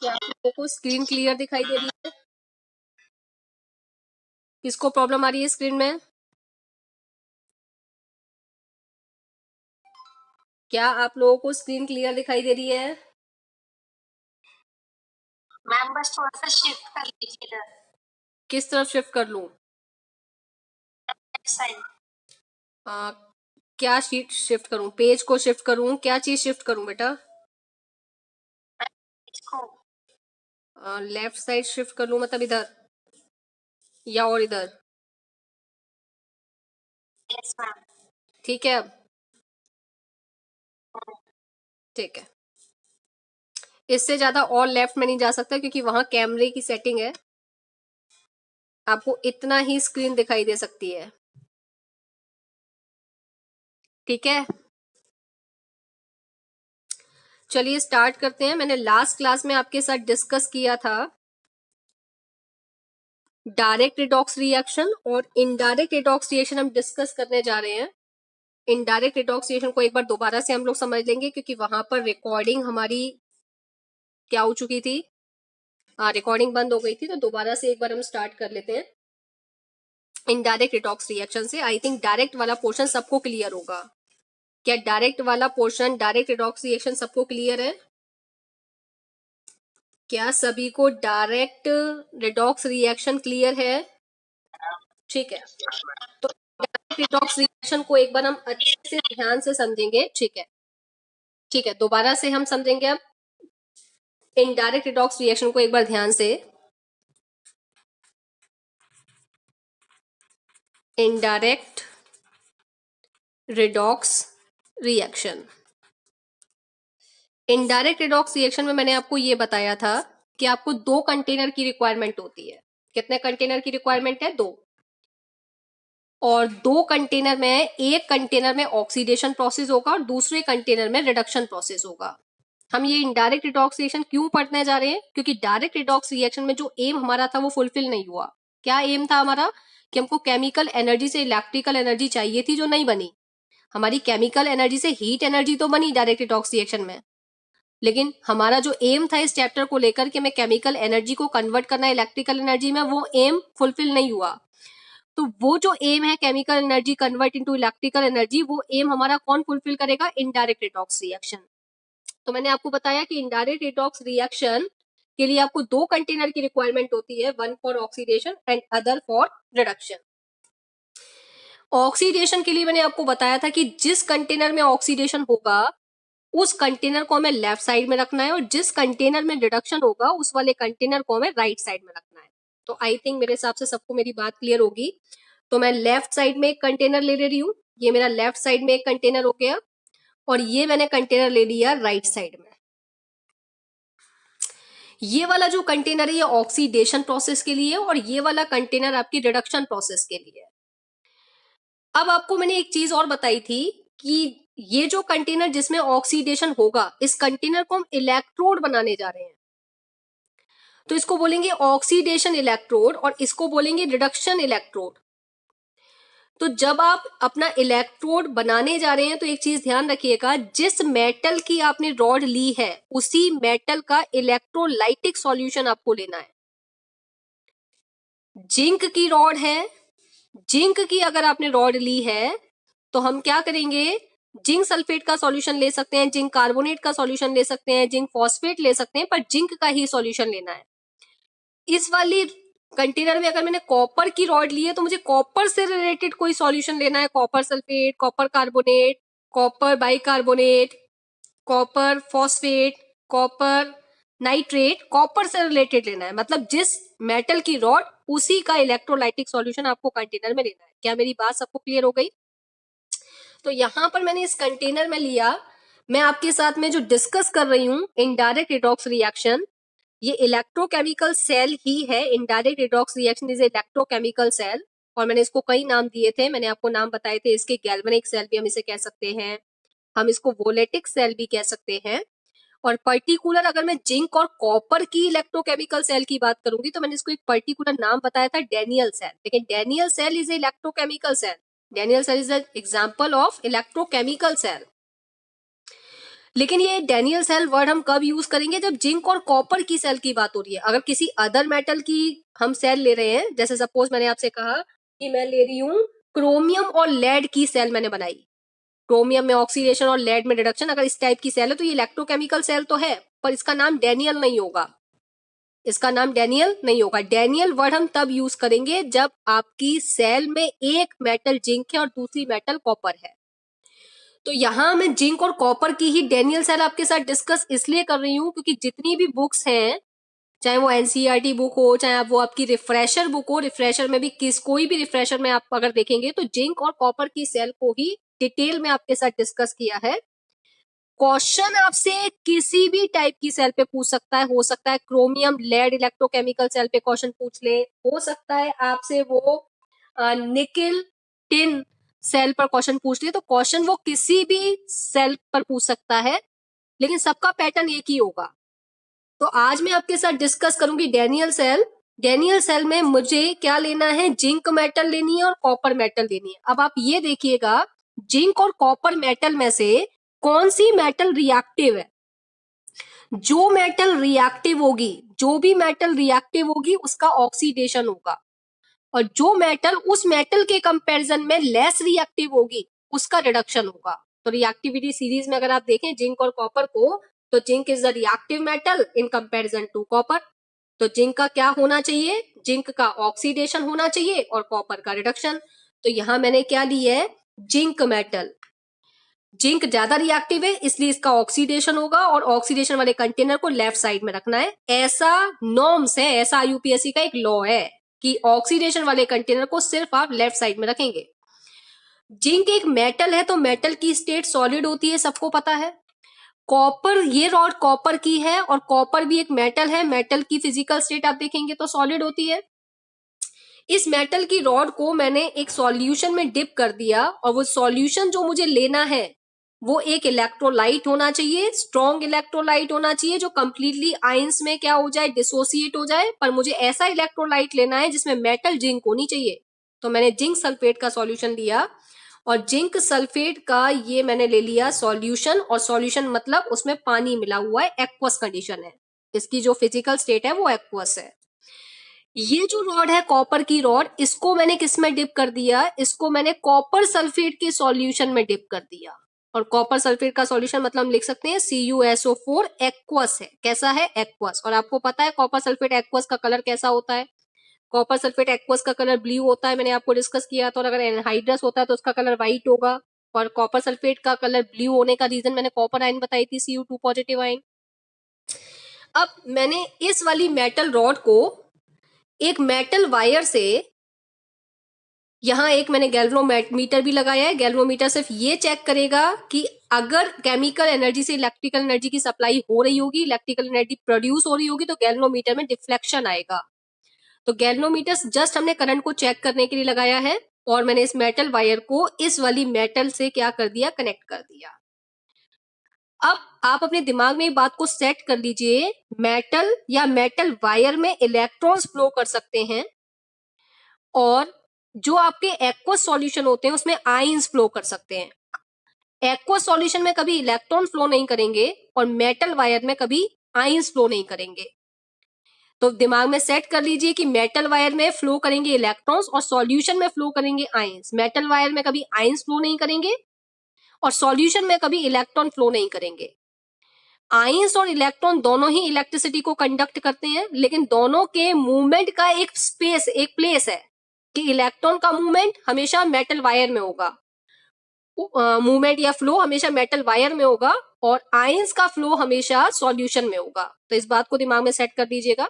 क्या आप लोगों को स्क्रीन क्लियर दिखाई दे रही है? किसको प्रॉब्लम आ रही है स्क्रीन में? क्या आप लोगों को स्क्रीन क्लियर दिखाई दे रही है? मैम बस थोड़ा सा शिफ्ट कर लीजिए इधर किस तरफ शिफ्ट कर लूं? साइड। क्या शीट शिफ्ट करूं? पेज को शिफ्ट करूं? क्या चीज शिफ्ट करूं बेटा? इसको लेफ्ट साइड शिफ्ट कर लूं मतलब इधर या और इधर? Yes ma'am. ठीक है, अब ठीक है। इससे ज्यादा और लेफ्ट में नहीं जा सकता क्योंकि वहां कैमरे की सेटिंग है। आपको इतना ही स्क्रीन दिखाई दे सकती है। ठीक है, चलिए स्टार्ट करते हैं। मैंने लास्ट क्लास में आपके साथ डिस्कस किया था डायरेक्ट रिडॉक्स रिएक्शन और इनडायरेक्ट रिडॉक्स रिएक्शन हम डिस्कस करने जा रहे हैं। इनडायरेक्ट रिडॉक्स रिएक्शन को एक बार दोबारा से हम लोग समझ लेंगे क्योंकि वहां पर रिकॉर्डिंग हमारी क्या हो चुकी थी, रिकॉर्डिंग बंद हो गई थी, तो दोबारा से एक बार हम स्टार्ट कर लेते हैं। इनडायरेक्ट रिडॉक्स रिएक्शन से आई थिंक डायरेक्ट वाला पोर्शन सबको क्लियर होगा। क्या डायरेक्ट वाला पोर्शन, डायरेक्ट रिडॉक्स रिएक्शन सबको क्लियर है? क्या सभी को डायरेक्ट रिडॉक्स रिएक्शन क्लियर है? ठीक है, तो डायरेक्ट रिडॉक्स रिएक्शन को एक बार हम अच्छे से ध्यान से समझेंगे। ठीक है, ठीक है, दोबारा से हम समझेंगे अब इनडायरेक्ट रिडॉक्स रिएक्शन को एक बार ध्यान से। Indirect redox reaction, indirect redox reaction में मैंने आपको ये बताया था कि आपको 2 कंटेनर की रिक्वायरमेंट होती है। कितने कंटेनर की रिक्वायरमेंट है? 2। और 2 कंटेनर में, एक कंटेनर में ऑक्सीडेशन प्रोसेस होगा और दूसरे कंटेनर में रिडक्शन प्रोसेस होगा। हम ये इनडायरेक्ट रिडॉक्स रिएक्शन क्यों पढ़ने जा रहे हैं? क्योंकि डायरेक्ट रिडॉक्स रिएक्शन में जो एम हमारा था वो फुलफिल नहीं हुआ। क्या एम था हमारा? कि हमको केमिकल एनर्जी से इलेक्ट्रिकल एनर्जी चाहिए थी जो नहीं बनी। हमारी केमिकल एनर्जी से हीट एनर्जी तो बनी डायरेक्ट रिडॉक्स रिएक्शन में, लेकिन हमारा जो एम था इस चैप्टर को लेकर के हमें केमिकल एनर्जी को कन्वर्ट करना है इलेक्ट्रिकल एनर्जी में, वो एम फुलफिल नहीं हुआ। तो वो जो एम है chemical energy convert into electrical energy, वो एम हमारा कौन फुलफिल करेगा? Indirect redox reaction. तो मैंने आपको बताया कि इनडायरेक्ट रिडॉक्स रिएक्शन के लिए आपको 2 कंटेनर की रिक्वायरमेंट होती है, one for oxidation and other for reduction. Oxidation के लिए मैंने आपको बताया था कि जिस कंटेनर में ऑक्सीडेशन होगा उस कंटेनर को हमें लेफ्ट साइड में रखना है और जिस कंटेनर में रिडक्शन होगा उस वाले कंटेनर को हमें राइट साइड में रखना है। तो आई थिंक मेरे हिसाब से सबको मेरी बात क्लियर होगी। तो मैं लेफ्ट साइड में एक कंटेनर ले रही हूं, ये मेरा लेफ्ट साइड में एक कंटेनर हो गया और ये मैंने कंटेनर ले लिया राइट साइड में। ये वाला जो कंटेनर है ये ऑक्सीडेशन प्रोसेस के लिए और ये वाला कंटेनर आपकी रिडक्शन प्रोसेस के लिए। अब आपको मैंने एक चीज और बताई थी कि ये जो कंटेनर जिसमें ऑक्सीडेशन होगा, इस कंटेनर को हम इलेक्ट्रोड बनाने जा रहे हैं, तो इसको बोलेंगे ऑक्सीडेशन इलेक्ट्रोड और इसको बोलेंगे रिडक्शन इलेक्ट्रोड। तो जब आप अपना इलेक्ट्रोड बनाने जा रहे हैं तो एक चीज ध्यान रखिएगा, जिस मेटल की आपने रॉड ली है उसी मेटल का इलेक्ट्रोलाइटिक सॉल्यूशन आपको लेना है। जिंक की रॉड है, जिंक की अगर आपने रॉड ली है तो हम क्या करेंगे? जिंक सल्फेट का सॉल्यूशन ले सकते हैं, जिंक कार्बोनेट का सॉल्यूशन ले सकते हैं, जिंक फॉस्फेट ले सकते हैं, पर जिंक का ही सॉल्यूशन लेना है। इस वाली कंटेनर में अगर मैंने कॉपर की रॉड ली है तो मुझे कॉपर से रिलेटेड कोई सॉल्यूशन लेना है, copper sulphate, copper carbonate, copper bicarbonate, copper phosphate, copper nitrate, copper से रिलेटेड लेना है। मतलब जिस मेटल की रॉड उसी का इलेक्ट्रोलाइटिक सॉल्यूशन आपको कंटेनर में लेना है। क्या मेरी बात सबको क्लियर हो गई? तो यहां पर मैंने इस कंटेनर में लिया, मैं आपके साथ में जो डिस्कस कर रही हूं इनडायरेक्ट रिडॉक्स रिएक्शन, ये इलेक्ट्रोकेमिकल सेल ही है। Indirect redox reaction is electrochemical cell और मैंने इसको कई नाम दिए थे, मैंने आपको नाम बताए थे। इसके गैल्वेनिक सेल भी हम इसे कह सकते हैं, हम इसको वोलेटिक सेल भी कह सकते हैं। और पर्टिकुलर अगर मैं जिंक और कॉपर की इलेक्ट्रोकेमिकल सेल की बात करूंगी तो मैंने इसको एक पर्टिकुलर नाम बताया था, डेनियल सेल। लेकिन Daniell cell is electrochemical cell, Daniell cell is an example of electrochemical cell. लेकिन ये डैनियल सेल वर्ड हम कब यूज करेंगे, जब जिंक और कॉपर की सेल की बात हो रही है। अगर किसी अदर मेटल की हम सेल ले रहे हैं, जैसे सपोज मैंने आपसे कहा कि मैं ले रही हूँ क्रोमियम और लेड की सेल मैंने बनाई, क्रोमियम में ऑक्सीडेशन और लेड में रिडक्शन, अगर इस टाइप की सेल है तो ये इलेक्ट्रोकेमिकल सेल तो है, पर इसका नाम डैनियल नहीं होगा, इसका नाम डैनियल नहीं होगा। डैनियल वर्ड हम तब यूज करेंगे जब आपकी सेल में एक मेटल जिंक है और दूसरी मेटल कॉपर है। तो यहां मैं जिंक और कॉपर की ही डैनियल सेल आपके साथ डिस्कस इसलिए कर रही हूं क्योंकि जितनी भी बुक्स हैं, चाहे वो एनसीईआरटी बुक हो, चाहे वो आपकी रिफ्रेशर बुक हो, रिफ्रेशर में भी कोई भी रिफ्रेशर में आप अगर देखेंगे तो जिंक और कॉपर की सेल को ही डिटेल में आपके साथ डिस्कस किया है। क्वेश्चन आपसे किसी भी टाइप की सेल पे पूछ सकता है, हो सकता है क्रोमियम लेड इलेक्ट्रोकेमिकल सेल पे क्वेश्चन पूछ ले, हो सकता है आपसे वो निकिल टिन सेल पर क्वेश्चन पूछ ले, तो क्वेश्चन वो किसी भी सेल पर पूछ सकता है, लेकिन सबका पैटर्न एक ही होगा। तो आज मैं आपके साथ डिस्कस करूंगी डैनियल सेल। डैनियल सेल में मुझे क्या लेना है, जिंक मेटल लेनी है और कॉपर मेटल लेनी है। अब आप ये देखिएगा, जिंक और कॉपर मेटल में से कौन सी मेटल रिएक्टिव है। जो मेटल रिएक्टिव होगी, जो भी मेटल रिएक्टिव होगी उसका ऑक्सीडेशन होगा, और जो मेटल उस मेटल के कंपैरिजन में लेस रिएक्टिव होगी उसका रिडक्शन होगा। तो रिएक्टिविटी सीरीज में अगर आप देखें जिंक और कॉपर को, तो zinc is the reactive metal in comparison to copper. तो जिंक का क्या होना चाहिए, जिंक का ऑक्सीडेशन होना चाहिए और कॉपर का रिडक्शन। तो यहां मैंने क्या ली है, जिंक मेटल। जिंक ज्यादा रिएक्टिव है इसलिए इसका ऑक्सीडेशन होगा, और ऑक्सीडेशन वाले कंटेनर को लेफ्ट साइड में रखना है। ऐसा नॉर्म्स है, ऐसा यूपीएससी का एक लॉ है कि ऑक्सीडेशन वाले कंटेनर को सिर्फ आप लेफ्ट साइड में रखेंगे। जिंक एक मेटल है तो मेटल की स्टेट सॉलिड होती है, सबको पता है। कॉपर, ये रॉड कॉपर की है और कॉपर भी एक मेटल है, मेटल की फिजिकल स्टेट आप देखेंगे तो सॉलिड होती है। इस मेटल की रॉड को मैंने एक सॉल्यूशन में डिप कर दिया, और वो सॉल्यूशन जो मुझे लेना है वो एक इलेक्ट्रोलाइट होना चाहिए, स्ट्रॉन्ग इलेक्ट्रोलाइट होना चाहिए जो कंप्लीटली आयंस में क्या हो जाए, डिसोसिएट हो जाए। पर मुझे ऐसा इलेक्ट्रोलाइट लेना है जिसमें मेटल जिंक होनी चाहिए। तो मैंने जिंक सल्फेट का सॉल्यूशन लिया, और जिंक सल्फेट का ये मैंने ले लिया सॉल्यूशन, और सॉल्यूशन मतलब उसमें पानी मिला हुआ है, एक्वस कंडीशन है, इसकी जो फिजिकल स्टेट है वो एक्वस है। ये जो रॉड है कॉपर की रॉड, इसको मैंने किस में डिप कर दिया, इसको मैंने कॉपर सल्फेट के सॉल्यूशन में डिप कर दिया। और कॉपर सल्फेट का सॉल्यूशन मतलब हम लिख सकते हैं CuSO4 एक्वस है। कैसा है, एक्वस। और आपको पता है कॉपर सल्फेट एक्वस का कलर कैसा होता है, कॉपर सल्फेट एक्वस का कलर ब्लू होता है, मैंने आपको डिस्कस किया था। और अगर एनहाइड्रस होता है तो उसका कलर व्हाइट होगा। और कॉपर सल्फेट का कलर ब्लू होने का रीजन मैंने कॉपर आयन बताई थी, Cu2 पॉजिटिव आयन। अब मैंने इस वाली मेटल रॉड को एक मेटल वायर से, यहां एक मैंने गैल्वेनोमीटर भी लगाया है। गैल्वेनोमीटर सिर्फ ये चेक करेगा कि अगर केमिकल एनर्जी से इलेक्ट्रिकल एनर्जी की सप्लाई हो रही होगी, इलेक्ट्रिकल एनर्जी प्रोड्यूस हो रही होगी, तो गैल्वेनोमीटर में डिफ्लेक्शन आएगा। तो गैल्वेनोमीटर जस्ट हमने करंट को चेक करने के लिए लगाया है, और मैंने इस मेटल वायर को इस वाली मेटल से क्या कर दिया, कनेक्ट कर दिया। अब आप अपने दिमाग में ये बात को सेट कर लीजिए, मेटल या मेटल वायर में इलेक्ट्रॉन्स फ्लो कर सकते हैं, और जो आपके एक्वस सॉल्यूशन होते हैं उसमें आयंस फ्लो कर सकते हैं। एक्वस सॉल्यूशन में कभी इलेक्ट्रॉन फ्लो नहीं करेंगे, और मेटल वायर में कभी आयंस फ्लो नहीं करेंगे। तो दिमाग में सेट कर लीजिए कि मेटल वायर में फ्लो करेंगे इलेक्ट्रॉन्स और सॉल्यूशन में फ्लो करेंगे आयंस। मेटल वायर में कभी आयंस फ्लो नहीं करेंगे, और सॉल्यूशन में कभी इलेक्ट्रॉन फ्लो नहीं करेंगे। आयंस और इलेक्ट्रॉन दोनों ही इलेक्ट्रिसिटी को कंडक्ट करते हैं, लेकिन दोनों के मूवमेंट का एक स्पेस, एक प्लेस है कि इलेक्ट्रॉन का मूवमेंट हमेशा मेटल वायर में होगा, मूवमेंट या फ्लो हमेशा मेटल वायर में होगा, और आयंस का फ्लो हमेशा सॉल्यूशन में होगा। तो इस बात को दिमाग में सेट कर दीजिएगा।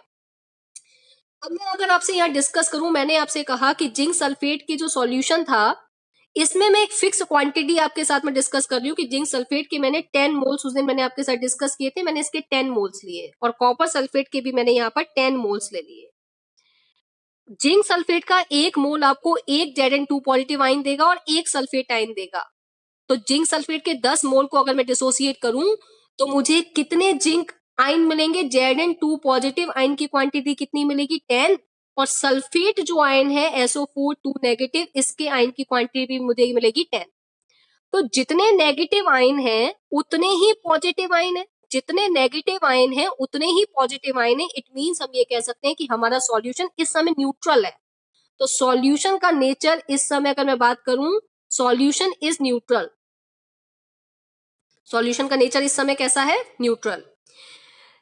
अब मैं अगर आपसे यहाँ डिस्कस करूं, मैंने आपसे कहा कि जिंक सल्फेट की जो सॉल्यूशन था, इसमें मैं एक फिक्स क्वांटिटी आपके साथ में डिस्कस कर रही हूँ कि जिंक सल्फेट के मैंने 10 मोल्स उस दिन मैंने आपके साथ डिस्कस किए थे, मैंने इसके 10 मोल्स लिए, और कॉपर सल्फेट के भी मैंने यहाँ पर 10 मोल्स ले लिए। जिंक सल्फेट का एक मोल आपको एक Zn2 पॉजिटिव आयन देगा और एक सल्फेट आयन देगा। तो जिंक सल्फेट के 10 मोल को अगर मैं डिसोसिएट करूं तो मुझे कितने जिंक आयन मिलेंगे, Zn2 पॉजिटिव आयन की क्वांटिटी कितनी मिलेगी, 10। और सल्फेट जो आयन है SO4 2 नेगेटिव, इसके आयन की क्वांटिटी भी मुझे मिलेगी 10। तो जितने नेगेटिव आयन हैं उतने ही पॉजिटिव आयन है, जितने नेगेटिव आयन हैं उतने ही पॉजिटिव आयन है। इट मींस हम ये कह सकते हैं कि हमारा सॉल्यूशन इस समय न्यूट्रल है। तो सॉल्यूशन का नेचर इस समय अगर मैं बात करूं, सॉल्यूशन इज न्यूट्रल। सॉल्यूशन का नेचर इस समय कैसा है? न्यूट्रल।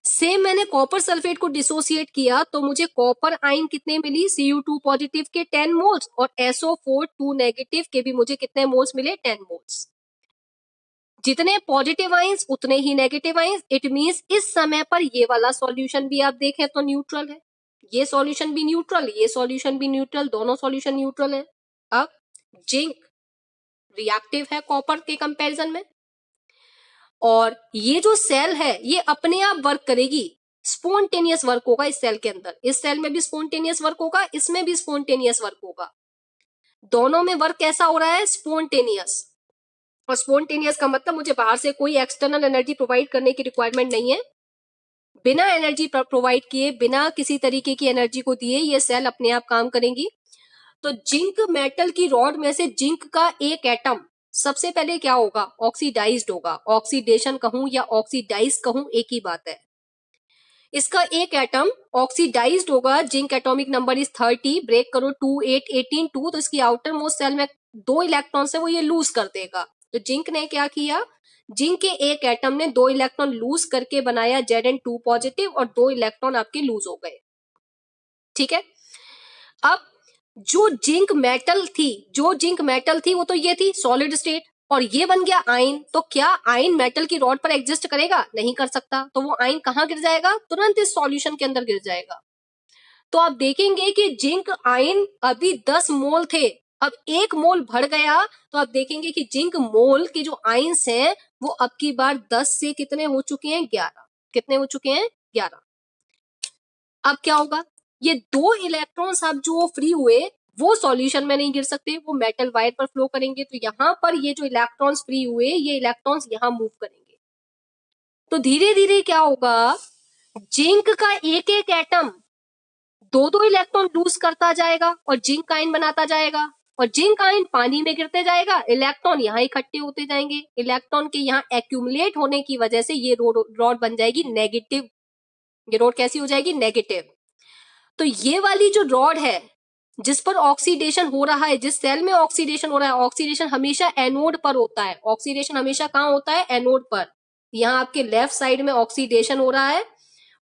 सेम मैंने कॉपर सल्फेट को डिसोसिएट किया तो मुझे कॉपर आयन कितने मिली? Cu2 पॉजिटिव के 10 मोल्स और SO4 2 नेगेटिव के भी मुझे कितने मोल्स मिले? 10 मोल्स। जितने पॉजिटिव आयंस उतने ही नेगेटिव आयंस। इट मींस इस समय पर ये वाला सॉल्यूशन भी आप देखें तो न्यूट्रल है, ये सॉल्यूशन भी न्यूट्रल, ये सॉल्यूशन भी न्यूट्रल, दोनों सॉल्यूशन न्यूट्रल है। अब जिंक रिएक्टिव है कॉपर के कंपैरिजन में, और ये जो सेल है ये अपने आप वर्क करेगी, स्पॉन्टेनियस वर्क होगा इस सेल के अंदर। इस सेल में भी स्पॉन्टेनियस वर्क होगा, इसमें भी स्पॉन्टेनियस वर्क होगा। दोनों में वर्क कैसा हो रहा है? स्पॉन्टेनियस। और स्पॉन्टेनियस का मतलब मुझे बाहर से कोई एक्सटर्नल एनर्जी प्रोवाइड करने की रिक्वायरमेंट नहीं है। बिना एनर्जी प्रोवाइड किए, बिना किसी तरीके की एनर्जी को दिए ये सेल अपने आप काम करेंगी। तो जिंक मेटल की रॉड में से जिंक का एक एटम सबसे पहले क्या होगा? ऑक्सीडाइज्ड होगा। ऑक्सीडेशन कहूं या ऑक्सीडाइज कहूं एक ही बात है। इसका एक एटम ऑक्सीडाइज्ड होगा। Zinc atomic number is 30, break करो 2 8 18 2, तो इसकी आउटर मोस्ट सेल में 2 इलेक्ट्रॉन है वो ये लूज कर देगा। तो जिंक ने क्या किया? जिंक के एक एटम ने 2 इलेक्ट्रॉन लूज करके बनाया Zn2 पॉजिटिव और 2 इलेक्ट्रॉन आपके लूज हो गए। ठीक है। अब जो जिंक मेटल थी वो तो ये थी सॉलिड स्टेट, और ये बन गया आयन। तो क्या आयन मेटल की रॉड पर एग्जिस्ट करेगा? नहीं कर सकता। तो वो आयन कहां गिर जाएगा? तुरंत इस सॉल्यूशन के अंदर गिर जाएगा। तो आप देखेंगे कि जिंक आयन अभी 10 मोल थे, अब 1 मोल बढ़ गया, तो आप देखेंगे कि जिंक मोल के जो आयंस हैं वो अब की बार 10 से कितने हो चुके हैं? 11। कितने हो चुके हैं? 11। अब क्या होगा? ये 2 इलेक्ट्रॉन्स अब जो फ्री हुए वो सॉल्यूशन में नहीं गिर सकते, वो मेटल वायर पर फ्लो करेंगे। तो यहां पर ये जो इलेक्ट्रॉन्स फ्री हुए ये इलेक्ट्रॉन्स यहां मूव करेंगे। तो धीरे धीरे क्या होगा? जिंक का एक एक एटम 2 इलेक्ट्रॉन लूज करता जाएगा और जिंक आयन बनाता जाएगा, और जिंक आयन पानी में गिरते जाएगा, इलेक्ट्रॉन यहाँ इकट्ठे होते जाएंगे। इलेक्ट्रॉन के यहाँ एक्यूमुलेट होने की वजह से ये रॉड बन जाएगी नेगेटिव। ये रॉड कैसी हो जाएगी? नेगेटिव। तो ये वाली जो रॉड है जिस पर ऑक्सीडेशन हो रहा है, जिस सेल में ऑक्सीडेशन हो रहा है, ऑक्सीडेशन हमेशा एनोड पर होता है। ऑक्सीडेशन हमेशा कहां होता है? एनोड पर। यहाँ आपके लेफ्ट साइड में ऑक्सीडेशन हो रहा है,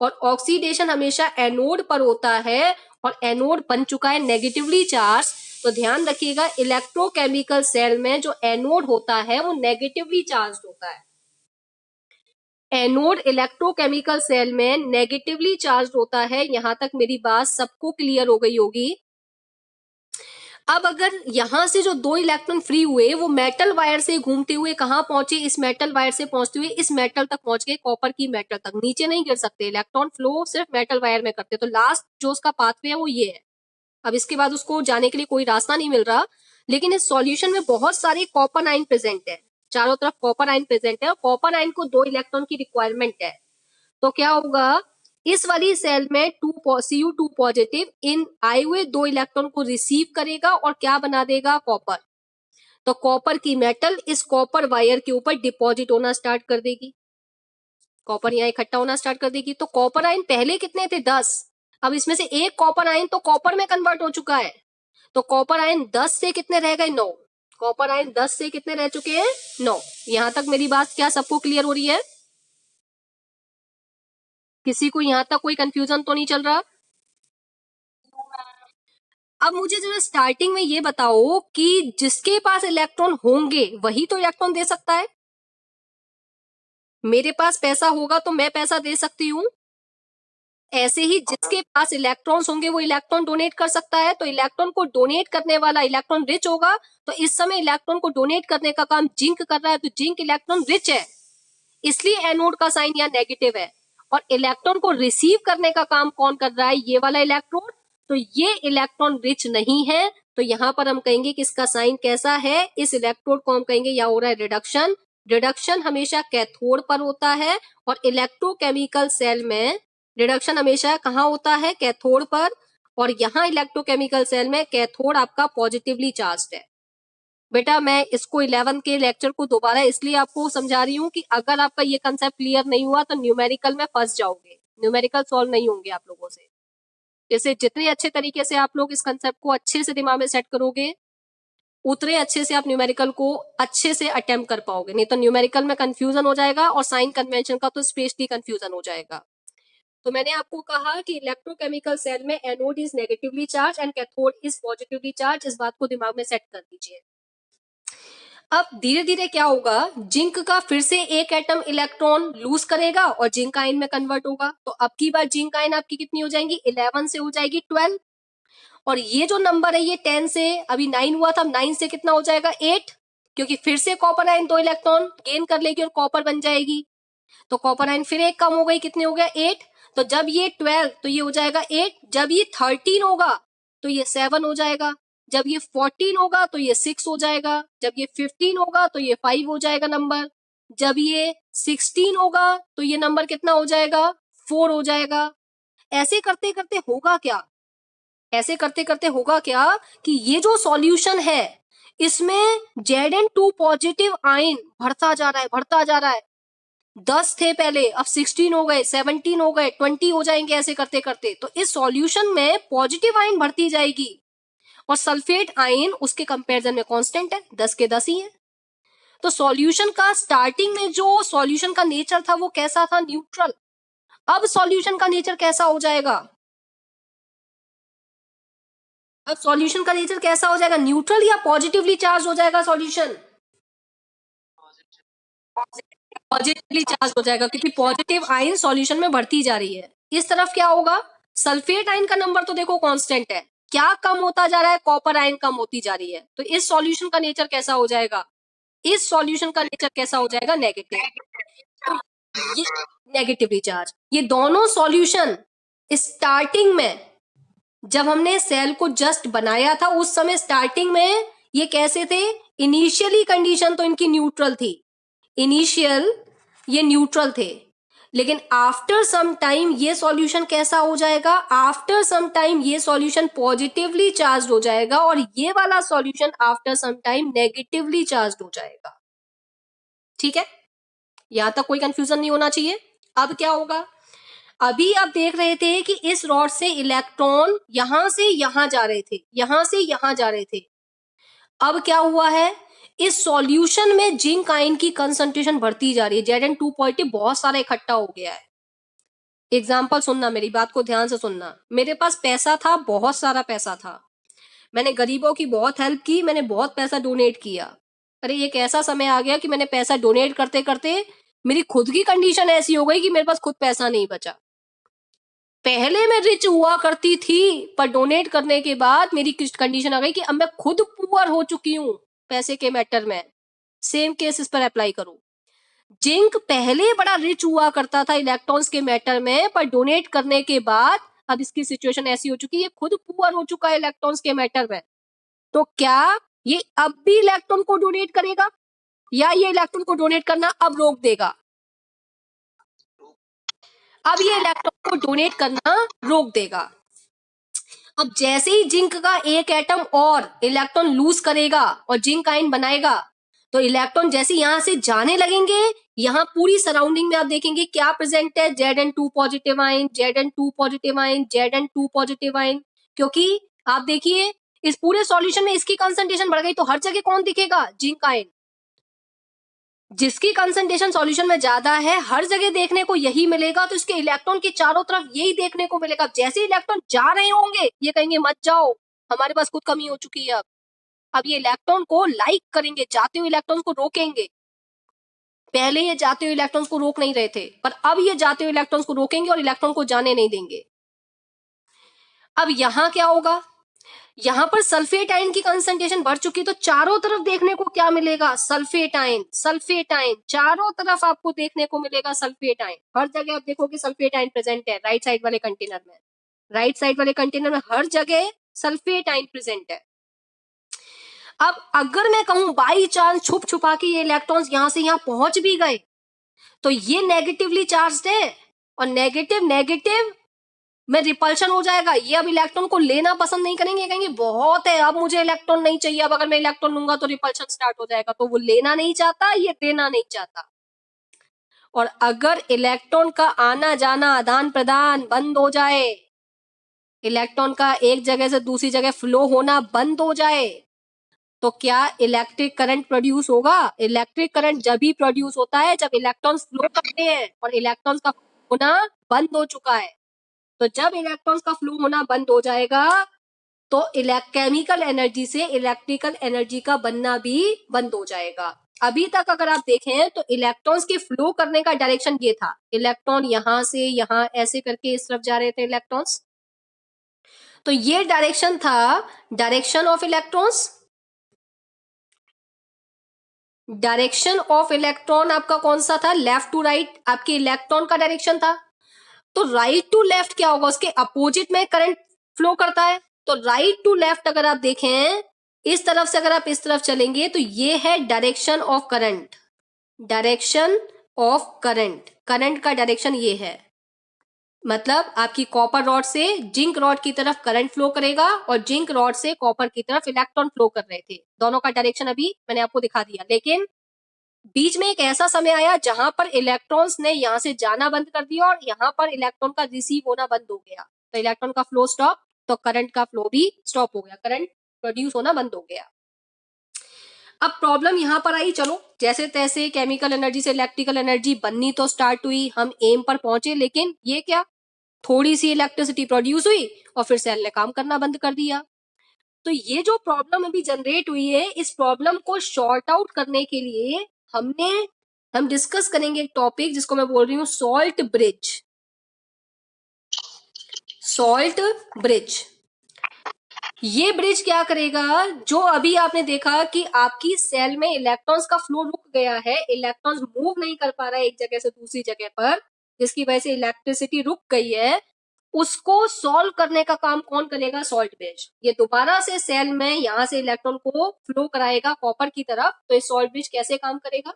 और ऑक्सीडेशन हमेशा एनोड पर होता है, और एनोड बन चुका है नेगेटिवली चार्ज। तो ध्यान रखिएगा इलेक्ट्रोकेमिकल सेल में जो एनोड होता है वो नेगेटिवली चार्ज होता है। एनोड इलेक्ट्रोकेमिकल सेल में नेगेटिवली चार्ज होता है। यहां तक मेरी बात सबको क्लियर हो गई होगी। अब अगर यहां से जो 2 इलेक्ट्रॉन फ्री हुए वो मेटल वायर से घूमते हुए कहां पहुंचे? इस मेटल वायर से पहुंचते हुए इस मेटल तक पहुंच गए, कॉपर की मेटल तक। नीचे नहीं गिर सकते, इलेक्ट्रॉन फ्लो सिर्फ मेटल वायर में करते। तो लास्ट जो उसका पाथवे है वो ये है। अब इसके बाद उसको जाने के लिए कोई रास्ता नहीं मिल रहा, लेकिन इस सॉल्यूशन में बहुत सारे कॉपर आयन प्रेजेंट है, चारों तरफ कॉपर आयन प्रेजेंट है, और कॉपर आयन को 2 इलेक्ट्रॉन की रिक्वायरमेंट है। तो क्या होगा? इस वाली सेल में Cu2 पॉजिटिव इन आए हुए 2 इलेक्ट्रॉन को रिसीव करेगा और क्या बना देगा? कॉपर। तो कॉपर की मेटल इस कॉपर वायर के ऊपर डिपॉजिट होना स्टार्ट कर देगी, कॉपर यहाँ इकट्ठा होना स्टार्ट कर देगी। तो कॉपर आयन पहले कितने थे? 10। अब इसमें से एक कॉपर आयन तो कॉपर में कन्वर्ट हो चुका है, तो कॉपर आयन 10 से कितने रह गए? 9। कॉपर आयन 10 से कितने रह चुके हैं? 9। यहां तक मेरी बात क्या सबको क्लियर हो रही है? किसी को यहां तक कोई कंफ्यूजन तो नहीं चल रहा? अब मुझे जरा स्टार्टिंग में ये बताओ कि जिसके पास इलेक्ट्रॉन होंगे वही तो इलेक्ट्रॉन दे सकता है। मेरे पास पैसा होगा तो मैं पैसा दे सकती हूं, ऐसे ही जिसके पास इलेक्ट्रॉन्स होंगे वो इलेक्ट्रॉन डोनेट कर सकता है। तो इलेक्ट्रॉन को डोनेट करने वाला इलेक्ट्रॉन रिच होगा, तो इस समय इलेक्ट्रॉन को डोनेट करने का काम जिंक कर रहा है, तो जिंक इलेक्ट्रॉन रिच है, इसलिए एनोड का साइन यहाँ नेगेटिव है। और इलेक्ट्रॉन को रिसीव करने का काम कौन कर रहा है? ये वाला इलेक्ट्रॉन। तो ये इलेक्ट्रॉन रिच नहीं है, तो यहां पर हम कहेंगे कि इसका साइन कैसा है? इस इलेक्ट्रोड को हम कहेंगे या हो रहा है रिडक्शन। रिडक्शन हमेशा कैथोड पर होता है, और इलेक्ट्रोकेमिकल सेल में रिडक्शन हमेशा कहां होता है? कैथोड पर। और यहां इलेक्ट्रोकेमिकल सेल में कैथोड आपका पॉजिटिवली चार्ज्ड है। बेटा मैं इसको 11 के लेक्चर को दोबारा इसलिए आपको समझा रही हूँ कि अगर आपका ये कंसेप्ट क्लियर नहीं हुआ तो न्यूमेरिकल में फंस जाओगे, न्यूमेरिकल सॉल्व नहीं होंगे आप लोगों से। जैसे जितने अच्छे तरीके से आप लोग इस कंसेप्ट को अच्छे से दिमाग में सेट करोगे, उतने अच्छे से आप न्यूमेरिकल को अच्छे से अटेम्प्ट कर पाओगे। नहीं तो न्यूमेरिकल में कंफ्यूजन हो जाएगा और साइन कन्वेंशन का तो स्पेशली कंफ्यूजन हो जाएगा। तो मैंने आपको कहा कि इलेक्ट्रोकेमिकल सेल में anode is negatively charge and cathode is positively charge. इस बात को दिमाग में सेट कर दीजिए। अब धीरे धीरे क्या होगा, जिंक का फिर से एक एटम इलेक्ट्रॉन लूज करेगा और जिंक आयन में कन्वर्ट होगा। तो अब की बार जिंक आयन आपकी कितनी हो जाएंगी, 11 से हो जाएगी 12, और ये जो नंबर है ये 10 से, अभी 9 हुआ था, 9 से कितना हो जाएगा 8, क्योंकि फिर से कॉपर आयन 2 इलेक्ट्रॉन गेन कर लेगी और कॉपर बन जाएगी। तो कॉपर आयन फिर एक कम हो गई, कितने हो गया 8। तो जब ये 12 तो ये हो जाएगा 8, जब ये 13 होगा तो ये 7 हो जाएगा, जब ये 14 होगा तो ये 6 हो जाएगा, जब ये 15 होगा तो ये 5 हो जाएगा नंबर, जब ये 16 होगा तो ये नंबर कितना हो जाएगा 4 हो जाएगा। ऐसे करते करते होगा क्या, ऐसे करते करते होगा क्या कि ये जो सॉल्यूशन है इसमें Zn2 पॉजिटिव आयन बढ़ता जा रहा है, बढ़ता जा रहा है। 10 थे पहले, अब 16 हो गए, 17 हो गए, 20 हो जाएंगे ऐसे करते करते। तो इस सॉल्यूशन में पॉजिटिव आयन बढ़ती जाएगी और सल्फेट आयन उसके कंपैरिजन में कांस्टेंट है, 10 के 10 ही है। तो सॉल्यूशन का स्टार्टिंग में जो सॉल्यूशन का नेचर था वो कैसा था, न्यूट्रल। अब सॉल्यूशन का नेचर कैसा हो जाएगा, अब सॉल्यूशन का नेचर कैसा हो जाएगा, न्यूट्रल या पॉजिटिवली चार्ज हो जाएगा सॉल्यूशन, पॉजिटिवली चार्ज हो जाएगा, क्योंकि पॉजिटिव आयन सॉल्यूशन में बढ़ती जा रही है। इस तरफ क्या होगा, सल्फेट आयन का नंबर तो देखो कांस्टेंट है, क्या कम होता जा रहा है, कॉपर आयन कम होती जा रही है। तो इस सॉल्यूशन का नेचर कैसा हो जाएगा, इस सॉल्यूशन का नेचर कैसा हो जाएगा, नेगेटिव। ये नेगेटिवली चार्ज, ये दोनों सॉल्यूशन स्टार्टिंग में जब हमने सेल को जस्ट बनाया था उस समय स्टार्टिंग में ये कैसे थे, इनिशियली कंडीशन तो इनकी न्यूट्रल थी, इनिशियल ये न्यूट्रल थे, लेकिन आफ्टर सम टाइम ये सॉल्यूशन कैसा हो जाएगा, आफ्टर सम टाइम ये सॉल्यूशन पॉजिटिवली चार्ज हो जाएगा और ये वाला solution after some time negatively charge हो जाएगा। ठीक है, यहां तक कोई कंफ्यूजन नहीं होना चाहिए। अब क्या होगा, अभी आप देख रहे थे कि इस रॉड से इलेक्ट्रॉन यहां से यहां जा रहे थे, यहां से यहां जा रहे थे। अब क्या हुआ है, इस सॉल्यूशन में जिंक आयन की कंसंट्रेशन बढ़ती जा रही है, Zn2 पॉजिटिव बहुत सारा इकट्ठा हो गया है। एग्जाम्पल सुनना, मेरी बात को ध्यान से सुनना। मेरे पास पैसा था, बहुत सारा पैसा था, मैंने गरीबों की बहुत हेल्प की, मैंने बहुत पैसा डोनेट किया। अरे एक ऐसा समय आ गया कि मैंने पैसा डोनेट करते करते मेरी खुद की कंडीशन ऐसी हो गई कि मेरे पास खुद पैसा नहीं बचा। पहले मैं रिच हुआ करती थी, पर डोनेट करने के बाद मेरी कंडीशन आ गई कि अब मैं खुद पुअर हो चुकी हूं पैसे के मैटर में। सेम केस इस पर अप्लाई करो। जिंक पहले बड़ा रिच हुआ करता था इलेक्ट्रॉन्स के मैटर में, पर डोनेट करने के बाद अब इसकी सिचुएशन ऐसी हो चुकी है, ये खुद पुअर हो चुका है इलेक्ट्रॉन्स के मैटर में। तो क्या ये अब भी इलेक्ट्रॉन को डोनेट करेगा या ये इलेक्ट्रॉन को डोनेट करना अब रोक देगा, अब ये इलेक्ट्रॉन को डोनेट करना रोक देगा। अब जैसे ही जिंक का एक एटम और इलेक्ट्रॉन लूज करेगा और जिंक आयन बनाएगा, तो इलेक्ट्रॉन जैसे यहां से जाने लगेंगे, यहां पूरी सराउंडिंग में आप देखेंगे क्या प्रेजेंट है, Zn2 positive ion, Zn2 positive ion, Zn2 positive ion. क्योंकि आप देखिए इस पूरे सॉल्यूशन में इसकी कंसंट्रेशन बढ़ गई, तो हर जगह कौन दिखेगा, जिंक आयन। जिसकी कंसंट्रेशन सॉल्यूशन में ज्यादा है हर जगह देखने को यही मिलेगा, तो इसके इलेक्ट्रॉन के चारों तरफ यही देखने को मिलेगा। जैसे इलेक्ट्रॉन जा रहे होंगे ये कहेंगे मत जाओ, हमारे पास खुद कमी हो चुकी है। अब ये इलेक्ट्रॉन को लाइक करेंगे, जाते हुए इलेक्ट्रॉन को रोकेंगे। पहले ये जाते हुए इलेक्ट्रॉन को रोक नहीं रहे थे, पर अब ये जाते हुए इलेक्ट्रॉन को रोकेंगे और इलेक्ट्रॉन को जाने नहीं देंगे। अब यहां क्या होगा, यहां पर सल्फेट आयन की कंसंट्रेशन बढ़ चुकी, तो चारों तरफ देखने को क्या मिलेगा, सल्फेट आयन, सल्फेट आयन, चारों तरफ आपको देखने को मिलेगा सल्फेट आयन। हर जगह आप देखोगे सल्फेट आयन प्रेजेंट है, राइट साइड वाले कंटेनर में, राइट साइड वाले कंटेनर में हर जगह सल्फेट आयन प्रेजेंट है। अब अगर मैं कहूं बाई चांस छुप छुपा के ये इलेक्ट्रॉन्स यहां से यहां पहुंच भी गए, तो ये नेगेटिवली चार्ज्ड है और नेगेटिव नेगेटिव में रिपल्शन हो जाएगा। ये अब इलेक्ट्रॉन को लेना पसंद नहीं करेंगे, कहेंगे बहुत है, अब मुझे इलेक्ट्रॉन नहीं चाहिए, अब अगर मैं इलेक्ट्रॉन लूंगा तो रिपल्शन स्टार्ट हो जाएगा। तो वो लेना नहीं चाहता, ये देना नहीं चाहता। और अगर इलेक्ट्रॉन का आना जाना आदान प्रदान बंद हो जाए, इलेक्ट्रॉन का एक जगह से दूसरी जगह फ्लो होना बंद हो जाए, तो क्या इलेक्ट्रिक करंट प्रोड्यूस होगा? इलेक्ट्रिक करंट जब भी प्रोड्यूस होता है जब इलेक्ट्रॉन्स फ्लो करते हैं, और इलेक्ट्रॉन्स का होना बंद हो चुका है। तो जब इलेक्ट्रॉन्स का फ्लो होना बंद हो जाएगा तो केमिकल एनर्जी से इलेक्ट्रिकल एनर्जी का बनना भी बंद हो जाएगा। अभी तक अगर आप देखें तो इलेक्ट्रॉन्स के फ्लो करने का डायरेक्शन ये था, इलेक्ट्रॉन यहां से यहां ऐसे करके इस तरफ जा रहे थे इलेक्ट्रॉन्स। तो ये डायरेक्शन था direction of electrons. Direction of electron आपका कौन सा था? लेफ्ट टू राइट आपके इलेक्ट्रॉन का डायरेक्शन था। तो राइट टू लेफ्ट क्या होगा? उसके अपोजिट में करंट फ्लो करता है। तो राइट टू लेफ्ट अगर आप देखें, इस तरफ से अगर आप इस तरफ चलेंगे तो ये है direction of current. Direction of current, current का डायरेक्शन ये है। मतलब आपकी कॉपर रॉड से जिंक रॉड की तरफ करंट फ्लो करेगा और जिंक रॉड से कॉपर की तरफ इलेक्ट्रॉन फ्लो कर रहे थे। दोनों का डायरेक्शन अभी मैंने आपको दिखा दिया। लेकिन बीच में एक ऐसा समय आया जहां पर इलेक्ट्रॉन्स ने यहां से जाना बंद कर दिया और यहां पर इलेक्ट्रॉन का रिसीव होना बंद हो गया। तो इलेक्ट्रॉन का फ्लो स्टॉप, तो करंट का फ्लो भी स्टॉप हो गया, करंट प्रोड्यूस होना बंद हो गया। अब प्रॉब्लम यहां पर आई, चलो जैसे तैसे केमिकल एनर्जी से इलेक्ट्रिकल एनर्जी बननी तो स्टार्ट हुई, हम एम पर पहुंचे। लेकिन ये क्या, थोड़ी सी इलेक्ट्रिसिटी प्रोड्यूस हुई और फिर सेल ने काम करना बंद कर दिया। तो ये जो प्रॉब्लम अभी जनरेट हुई है, इस प्रॉब्लम को शॉर्ट आउट करने के लिए हम डिस्कस करेंगे एक टॉपिक जिसको मैं बोल रही हूं सॉल्ट ब्रिज। सॉल्ट ब्रिज, ये ब्रिज क्या करेगा? जो अभी आपने देखा कि आपकी सेल में इलेक्ट्रॉन्स का फ्लो रुक गया है, इलेक्ट्रॉन्स मूव नहीं कर पा रहा है एक जगह से दूसरी जगह पर, जिसकी वजह से इलेक्ट्रिसिटी रुक गई है, उसको सॉल्व करने का काम कौन करेगा? Salt bridge. ये दोबारा से सेल में यहां से इलेक्ट्रॉन को फ्लो कराएगा कॉपर की तरफ। तो ये सॉल्ट ब्रिज कैसे काम करेगा?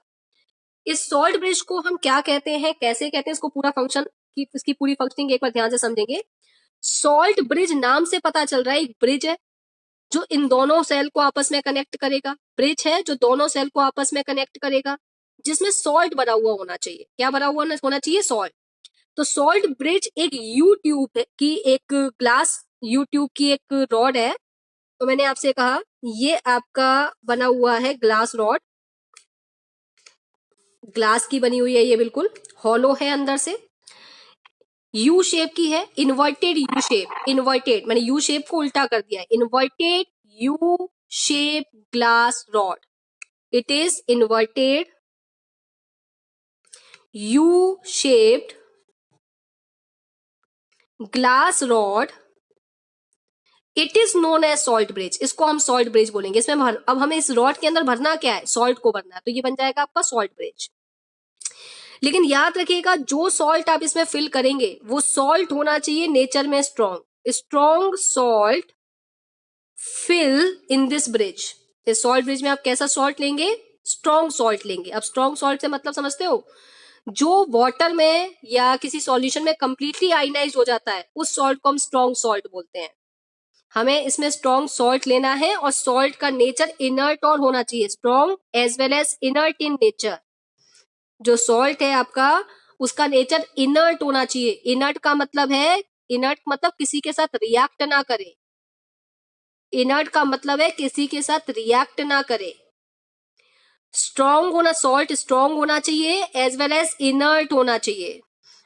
इस सॉल्ट ब्रिज को हम क्या कहते हैं, कैसे कहते हैं, इसको पूरा फंक्शन की, इसकी पूरी फंक्शनिंग एक बार ध्यान से समझेंगे। सॉल्ट ब्रिज नाम से पता चल रहा है एक ब्रिज है जो इन दोनों सेल को आपस में कनेक्ट करेगा। ब्रिज है जो दोनों सेल को आपस में कनेक्ट करेगा, जिसमें सॉल्ट बना हुआ होना चाहिए। क्या बना हुआ होना चाहिए? सॉल्ट। तो सॉल्ट ब्रिज एक यू ट्यूब की, एक ग्लास यू ट्यूब की एक रॉड है। तो मैंने आपसे कहा ये आपका बना हुआ है ग्लास रॉड, ग्लास की बनी हुई है, ये बिल्कुल हॉलो है अंदर से, यू शेप की है, इन्वर्टेड यू शेप, इन्वर्टेड मैंने यू शेप को उल्टा कर दिया है, inverted U shape glass rod. It is inverted U shaped glass rod, it is known as salt bridge. इसको हम सॉल्ट ब्रिज बोलेंगे। इसमें अब हमें इस रॉड के अंदर भरना क्या है? सॉल्ट को भरना है। तो ये बन जाएगा आपका सॉल्ट ब्रिज। लेकिन याद रखिएगा जो सॉल्ट आप इसमें फिल करेंगे वो सॉल्ट होना चाहिए नेचर में strong. Strong salt fill in this bridge. इस सॉल्ट ब्रिज में आप कैसा सॉल्ट लेंगे? स्ट्रॉन्ग सॉल्ट लेंगे। अब स्ट्रॉन्ग सॉल्ट से मतलब समझते हो? जो वाटर में या किसी सॉल्यूशन में कंप्लीटली आयनाइज हो जाता है उस सॉल्ट को हम स्ट्रॉन्ग सॉल्ट बोलते हैं। हमें इसमें स्ट्रॉन्ग सॉल्ट लेना है और सॉल्ट का नेचर इनर्ट और होना चाहिए, strong as well as inert in nature. जो सॉल्ट है आपका उसका नेचर इनर्ट होना चाहिए। इनर्ट का मतलब है, इनर्ट मतलब किसी के साथ रिएक्ट ना करे। इनर्ट का मतलब है किसी के साथ रिएक्ट ना करे। स्ट्रॉन्ग होना, सॉल्ट स्ट्रॉन्ग होना चाहिए एज वेल एज इनर्ट होना चाहिए।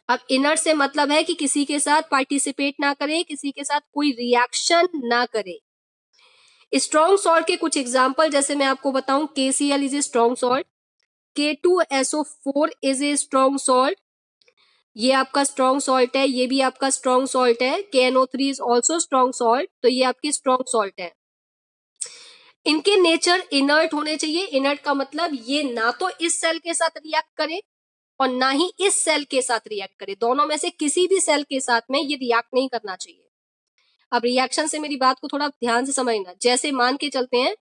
अब इनर्ट से मतलब है कि किसी के साथ पार्टिसिपेट ना करे, किसी के साथ कोई रिएक्शन ना करे। स्ट्रॉन्ग सॉल्ट के कुछ एग्जांपल जैसे मैं आपको बताऊं, KCl is a strong salt, K2SO4 is a strong salt, ये आपका स्ट्रॉन्ग सॉल्ट है, ये भी आपका स्ट्रॉन्ग सॉल्ट है। KNO3 is also strong salt, तो ये आपकी स्ट्रॉन्ग सॉल्ट है। इनके नेचर इनर्ट होने चाहिए। इनर्ट का मतलब ये ना तो इस सेल के साथ रिएक्ट करे और ना ही इस सेल के साथ रिएक्ट करे। दोनों में से किसी भी सेल के साथ में ये रिएक्ट नहीं करना चाहिए। अब रिएक्शन से मेरी बात को थोड़ा ध्यान से समझना। जैसे मान के चलते हैं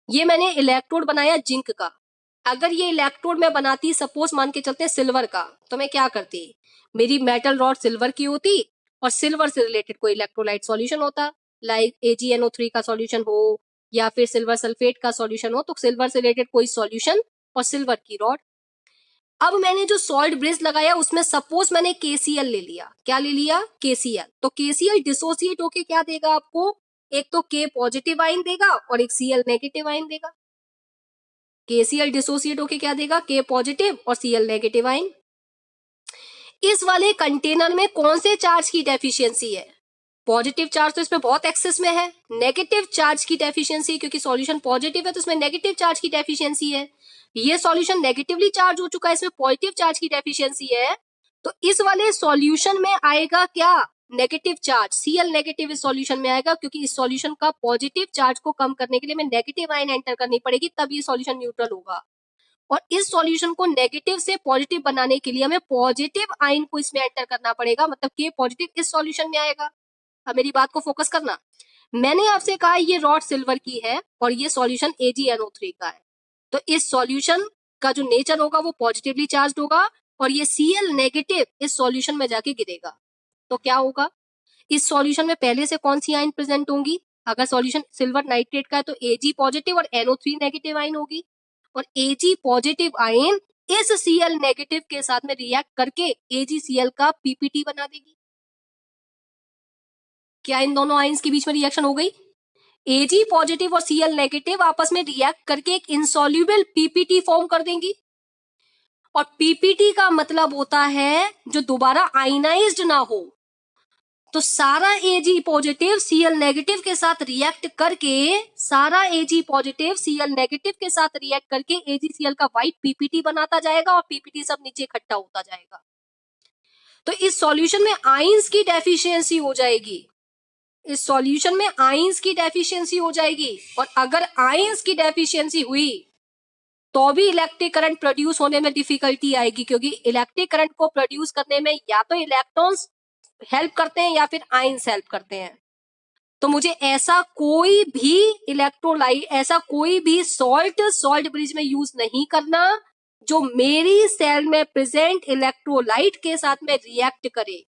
ये मैंने इलेक्ट्रोड बनाया जिंक का, अगर ये इलेक्ट्रोड मैं बनाती सपोज मान के चलते हैं सिल्वर का, तो मैं क्या करती? मेरी मेटल रॉड सिल्वर की होती और सिल्वर से रिलेटेड कोई इलेक्ट्रोलाइट सॉल्यूशन होता, लाइक AgNO3 का सॉल्यूशन हो या फिर सिल्वर सल्फेट का सॉल्यूशन हो, तो सिल्वर से रिलेटेड कोई सॉल्यूशन और सिल्वर की रॉड। अब मैंने जो सॉल्ट ब्रिज लगाया उसमें सपोज मैंने KCl ले लिया, क्या ले लिया, KCl। तो KCl डिसोसिएट होके क्या देगा आपको, एक तो K पॉजिटिव आयन देगा और एक Cl नेगेटिव आयन देगा। KCl डिसोसिएट होके क्या देगा, K पॉजिटिव और Cl नेगेटिव आयन। इस वाले कंटेनर में कौन से चार्ज की डेफिशिएंसी है, पॉजिटिव चार्ज तो इसमें बहुत एक्सेस में है, नेगेटिव चार्ज की डेफिशिएंसी, क्योंकि सॉल्यूशन पॉजिटिव है तो इसमें नेगेटिव चार्ज की डेफिशिएंसी है। ये सॉल्यूशन नेगेटिवली चार्ज हो चुका है, इसमें पॉजिटिव चार्ज की डेफिशिएंसी है। तो इस वाले सॉल्यूशन में आएगा क्या, नेगेटिव चार्ज, Cl नेगेटिव इस सॉल्यूशन में आएगा, क्योंकि इस सॉल्यूशन का पॉजिटिव चार्ज को कम करने के लिए मैं नेगेटिव आयन एंटर करनी पड़ेगी, तब ये सॉल्यूशन न्यूट्रल होगा। और इस सॉल्यूशन को नेगेटिव से पॉजिटिव बनाने के लिए हमें पॉजिटिव आयन को इसमें एंटर करना पड़ेगा, मतलब K पॉजिटिव इस सॉल्यूशन में आएगा। अब मेरी बात को फोकस करना, मैंने आपसे कहा ये रॉड सिल्वर की है और ये सॉल्यूशन AgNO3 का है, तो इस सॉल्यूशन का जो नेचर होगा वो पॉजिटिवली चार्ज होगा और ये Cl नेगेटिव इस सॉल्यूशन में जाके गिरेगा। तो क्या होगा, इस सॉल्यूशन में पहले से कौन सी आयन प्रेजेंट होंगी, अगर सॉल्यूशन सिल्वर नाइट्रेट का है तो Ag पॉजिटिव और NO3 नेगेटिव आयन होगी, और Ag पॉजिटिव आयन इस Cl नेगेटिव के साथ में रिएक्ट करके AgCl का PPT बना देगी। क्या इन दोनों आयंस के बीच में रिएक्शन हो गई, Ag पॉजिटिव और Cl नेगेटिव आपस में रिएक्ट करके एक इनसॉल्युबल PPT फॉर्म कर देंगी। और PPT का मतलब होता है जो दोबारा आयनाइज्ड ना हो, तो सारा Ag पॉजिटिव Cl नेगेटिव के साथ रिएक्ट करके, सारा Ag पॉजिटिव Cl नेगेटिव के साथ रिएक्ट करके AgCl का व्हाइट PPT बनाता जाएगा और PPT सब नीचे इकट्ठा होता जाएगा। तो इस सॉल्यूशन में आयंस की डेफिशिएंसी हो जाएगी, इस सॉल्यूशन में आयंस की डेफिशिएंसी हो जाएगी, और अगर आयंस की डेफिशिएंसी हुई तो भी इलेक्ट्रिक करंट प्रोड्यूस होने में डिफिकल्टी आएगी, क्योंकि इलेक्ट्रिक करंट को प्रोड्यूस करने में या तो इलेक्ट्रॉन्स हेल्प करते हैं या फिर आयंस हेल्प करते हैं। तो मुझे ऐसा कोई भी इलेक्ट्रोलाइट, ऐसा कोई भी सॉल्ट ब्रिज में यूज नहीं करना जो मेरी सेल में प्रेजेंट इलेक्ट्रोलाइट के साथ में रिएक्ट करे।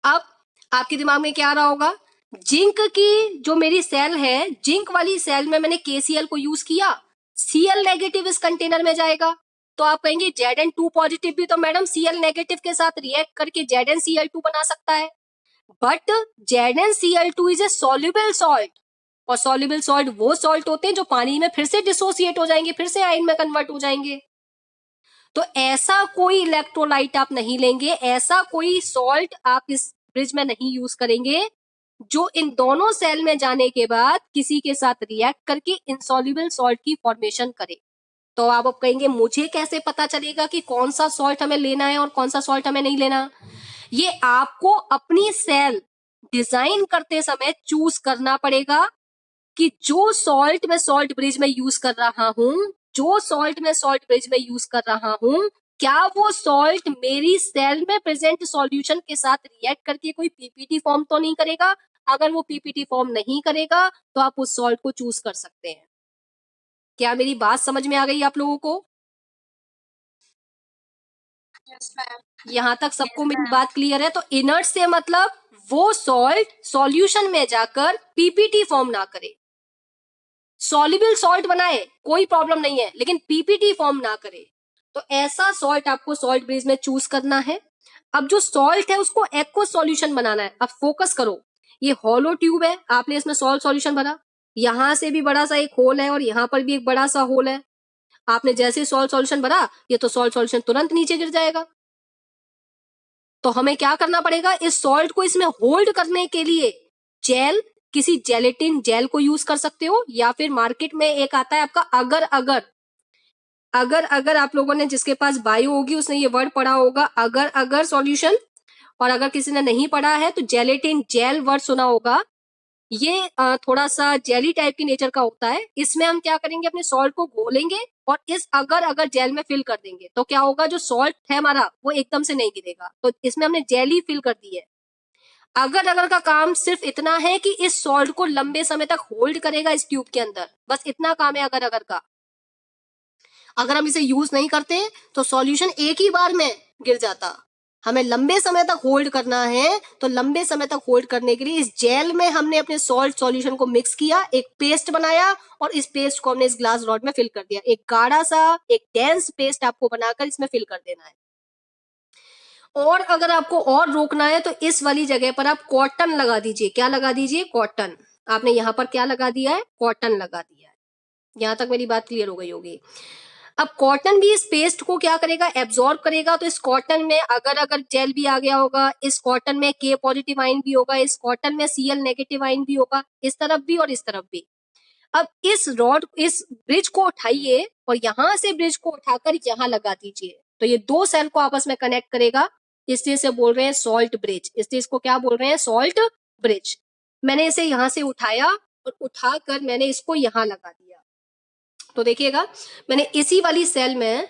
अब आपके दिमाग में क्या आ रहा होगा, जिंक की जो मेरी सेल है, जिंक वाली सेल में मैंने KCl को यूज किया, Cl नेगेटिव इस कंटेनर में जाएगा, तो आप कहेंगे Zn2 पॉजिटिव भी तो मैडम Cl नेगेटिव के साथ रिएक्ट करके ZnCl2 बना सकता है, but ZnCl2 is a soluble salt, और सॉल्युबल सॉल्ट वो सॉल्ट होते हैं जो पानी में फिर से डिसोसिएट हो जाएंगे, फिर से आयन में कन्वर्ट हो जाएंगे। तो ऐसा कोई इलेक्ट्रोलाइट आप नहीं लेंगे, ऐसा कोई सॉल्ट आप इस ब्रिज में नहीं यूज करेंगे जो इन दोनों सेल में जाने के बाद किसी के साथ रिएक्ट करके इनसॉल्युबल सॉल्ट की फॉर्मेशन करे। तो आप अब कहेंगे मुझे कैसे पता चलेगा कि कौन सा सॉल्ट हमें लेना है और कौन सा सॉल्ट हमें नहीं लेना, ये आपको अपनी सेल डिजाइन करते समय चूज करना पड़ेगा कि जो सॉल्ट मैं सॉल्ट ब्रिज में यूज कर रहा हूं, जो सॉल्ट मैं सॉल्ट ब्रिज में यूज कर रहा हूं, क्या वो सॉल्ट मेरी सेल में प्रेजेंट सॉल्यूशन के साथ रिएक्ट करके कोई PPT फॉर्म तो नहीं करेगा। अगर वो PPT फॉर्म नहीं करेगा तो आप उस सॉल्ट को चूज कर सकते हैं। क्या मेरी बात समझ में आ गई आप लोगों को, Yes, ma'am. यहां तक सबको Yes, मेरी ma'am. बात क्लियर है। तो इनर्ट से मतलब वो सॉल्ट सॉल्यूशन में जाकर PPT फॉर्म ना करे, सॉल्युबल सॉल्ट बनाए कोई प्रॉब्लम नहीं है, लेकिन PPT फॉर्म ना करे। तो ऐसा सॉल्ट आपको सॉल्ट ब्रिज में चूज करना है। अब जो सॉल्ट है उसको एक्वस सॉल्यूशन बनाना है। अब फोकस करो, ये हॉलो ट्यूब है, आपने इसमें सॉल्ट सॉल्यूशन भरा, यहां से भी बड़ा सा एक होल है और यहां पर भी एक बड़ा सा होल है। आपने जैसे सॉल्ट सॉल्यूशन भरा, ये तो सॉल्ट सॉल्यूशन तुरंत नीचे गिर जाएगा। तो हमें क्या करना पड़ेगा, इस सॉल्ट को इसमें होल्ड करने के लिए जेल, किसी जेलेटिन जेल को यूज कर सकते हो, या फिर मार्केट में एक आता है आपका अगर आप लोगों ने, जिसके पास बायो होगी उसने ये वर्ड पढ़ा होगा अगर सॉल्यूशन, और अगर किसी ने नहीं पढ़ा है तो जेलेटिन जेल वर्ड सुना होगा। ये थोड़ा सा जेली टाइप की नेचर का होता है। इसमें हम क्या करेंगे, अपने सॉल्ट को घोलेंगे और इस अगर जेल में फिल कर देंगे, तो क्या होगा, जो सॉल्ट है हमारा वो एकदम से नहीं गिरेगा। तो इसमें हमने जेली फिल कर दी है। अगर का काम सिर्फ इतना है कि इस सॉल्ट को लंबे समय तक होल्ड करेगा इस ट्यूब के अंदर, बस इतना काम है अगर का। अगर हम इसे यूज नहीं करते तो सॉल्यूशन एक ही बार में गिर जाता। हमें लंबे समय तक होल्ड करना है, तो लंबे समय तक होल्ड करने के लिए इस जेल में हमने अपने सॉल्ट सॉल्यूशन को मिक्स किया, एक पेस्ट बनाया और इस पेस्ट को हमने इस ग्लास रॉड में फिल कर दिया। एक गाढ़ा सा एक डेंस पेस्ट आपको बनाकर इसमें फिल कर देना है। और अगर आपको और रोकना है तो इस वाली जगह पर आप कॉटन लगा दीजिए। क्या लगा दीजिए? कॉटन। आपने यहां पर क्या लगा दिया है? कॉटन लगा दिया है। यहां तक मेरी बात क्लियर हो गई होगी। अब कॉटन भी इस पेस्ट को क्या करेगा? एब्जॉर्ब करेगा। तो इस कॉटन में अगर जेल भी आ गया होगा, इस कॉटन में के पॉजिटिव आइन भी होगा, इस कॉटन में सीएल नेगेटिव आइन भी होगा, इस तरफ भी और इस तरफ भी। अब इस ब्रिज को उठाइए और यहां से ब्रिज को उठाकर यहां लगा दीजिए, तो ये दो सेल को आपस में कनेक्ट करेगा। इसलिए इसे बोल रहे हैं सॉल्ट ब्रिज। इसलिए इसको क्या बोल रहे हैं? Salt bridge. मैंने इसे यहां से उठाया और उठाकर मैंने इसको यहां लगा दिया। तो देखिएगा, मैंने इसी वाली सेल में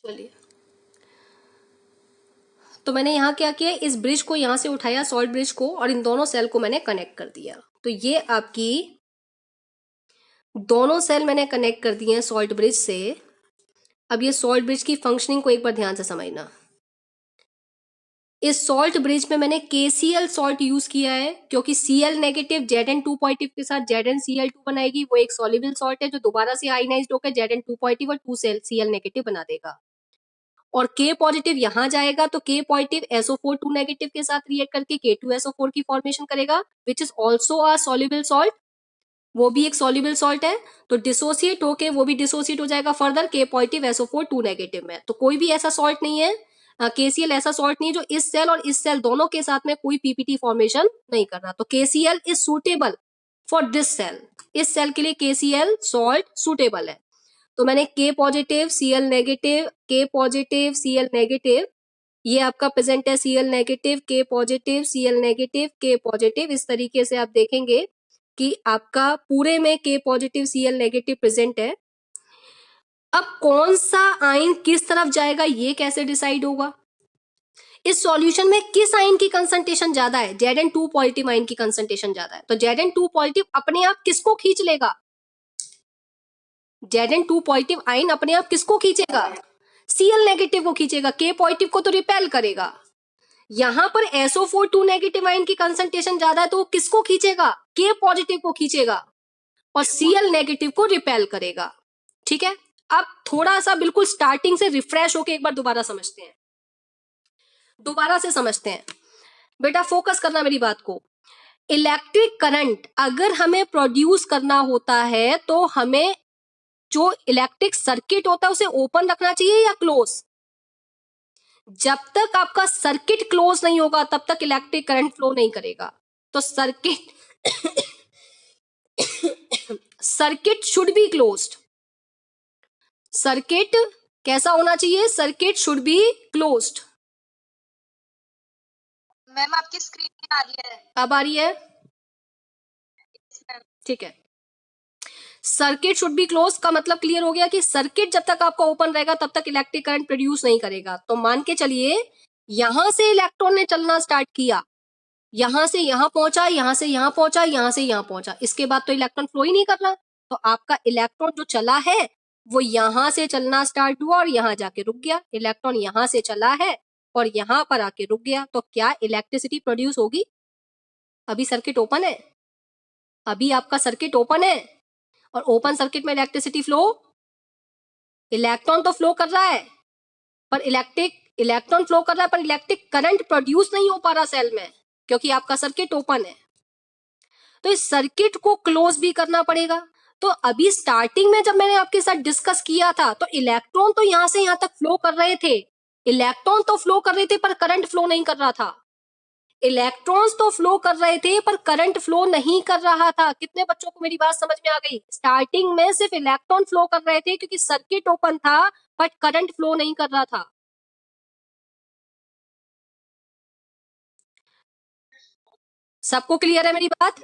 चलिए, तो मैंने यहाँ क्या किया? इस ब्रिज को यहां से उठाया, सॉल्ट ब्रिज को, और इन दोनों सेल को मैंने कनेक्ट कर दिया। तो ये आपकी दोनों सेल मैंने कनेक्ट कर दिए हैं सॉल्ट ब्रिज से। अब ये सॉल्ट ब्रिज की फंक्शनिंग को एक बार ध्यान से समझना। इस सॉल्ट ब्रिज में मैंने KCl सॉल्ट यूज किया है, क्योंकि Cl नेगेटिव Zn2 पॉजिटिव के साथ ZnCl2 बनाएगी। वो एक सॉल्युबल सॉल्ट है जो दोबारा से आयनाइज्ड होकर Zn2 पॉजिटिव और 2 Cl नेगेटिव बना देगा। और K पॉजिटिव यहां जाएगा तो K पॉजिटिव SO4 2 नेगेटिव के साथ रिएक्ट करके K2SO4 की फॉर्मेशन करेगा, which is also a soluble salt. वो भी एक सॉल्युबल सॉल्ट है। तो डिसोसिएट होके वो भी डिसोसिएट हो जाएगा further K positive SO4 2 negative में। तो कोई भी ऐसा सॉल्ट नहीं है, KCl ऐसा सॉल्ट नहीं है जो इस सेल और इस सेल दोनों के साथ में कोई PPT फॉर्मेशन नहीं कर रहा। तो KCl is suitable for this cell. इस सेल के लिए KCl सॉल्ट सुटेबल है। तो मैंने K positive Cl negative, K positive Cl negative, ये आपका प्रेजेंट है Cl negative, K positive Cl negative, K positive. इस तरीके से आप देखेंगे कि आपका पूरे में K positive Cl negative present है। अब कौन सा आयन किस तरफ जाएगा ये कैसे डिसाइड होगा? इस सॉल्यूशन में किस आयन की कंसंट्रेशन ज्यादा है? Zn2 पॉजिटिव आयन की कंसंट्रेशन ज्यादा है। तो Zn2 पॉजिटिव अपने आप किसको खींच लेगा? Zn2 पॉजिटिव आयन अपने आप किसको खींचेगा? Cl नेगेटिव को खींचेगा। K पॉजिटिव को तो रिपेल करेगा। यहां पर SO4 2 नेगेटिव आयन की कंसंट्रेशन ज्यादा है तो वो किसको खींचेगा? K पॉजिटिव को खींचेगा और Cl नेगेटिव को रिपेल करेगा। ठीक है, अब थोड़ा सा बिल्कुल स्टार्टिंग से रिफ्रेश होके एक बार दोबारा समझते हैं। दोबारा से समझते हैं बेटा, फोकस करना मेरी बात को। इलेक्ट्रिक करंट अगर हमें प्रोड्यूस करना होता है तो हमें जो इलेक्ट्रिक सर्किट होता है उसे ओपन रखना चाहिए या क्लोज? जब तक आपका सर्किट क्लोज नहीं होगा तब तक इलेक्ट्रिक करंट फ्लो नहीं करेगा। तो circuit should be closed. Circuit कैसा होना चाहिए? Circuit should be closed. Ma'am आपकी स्क्रीन में आ रही है? अब आ रही है? ठीक है। सर्किट शुड बी क्लोज का मतलब क्लियर हो गया कि सर्किट जब तक आपका ओपन रहेगा तब तक इलेक्ट्रिक करंट प्रोड्यूस नहीं करेगा। तो मान के चलिए यहां से इलेक्ट्रॉन ने चलना स्टार्ट किया, यहां से यहां पहुंचा, यहां से यहां पहुंचा, यहां से यहां पहुंचा, इसके बाद तो इलेक्ट्रॉन फ्लो ही नहीं कर रहा। तो आपका इलेक्ट्रॉन जो चला है वो यहां से चलना स्टार्ट हुआ और यहां जाके रुक गया। इलेक्ट्रॉन यहां से चला है और यहां पर आके रुक गया, तो क्या इलेक्ट्रिसिटी प्रोड्यूस होगी? अभी सर्किट ओपन है, अभी आपका सर्किट ओपन है, और ओपन सर्किट में इलेक्ट्रिसिटी फ्लो, इलेक्ट्रॉन तो फ्लो कर रहा है, पर इलेक्ट्रॉन फ्लो कर रहा है, पर इलेक्ट्रिक करंट प्रोड्यूस नहीं हो पा रहा सेल में, क्योंकि आपका सर्किट ओपन है। तो इस सर्किट को क्लोज भी करना पड़ेगा। तो अभी स्टार्टिंग में जब मैंने आपके साथ डिस्कस किया था, तो इलेक्ट्रॉन तो यहां से यहां तक फ्लो कर रहे थे, इलेक्ट्रॉन तो फ्लो कर रहे थे, पर करंट फ्लो नहीं कर रहा था। इलेक्ट्रॉन्स तो फ्लो कर रहे थे, पर करंट फ्लो नहीं कर रहा था। कितने बच्चों को मेरी बात समझ में आ गई? स्टार्टिंग में सिर्फ इलेक्ट्रॉन फ्लो कर रहे थे क्योंकि सर्किट ओपन था, बट करंट फ्लो नहीं कर रहा था। सबको क्लियर है मेरी बात?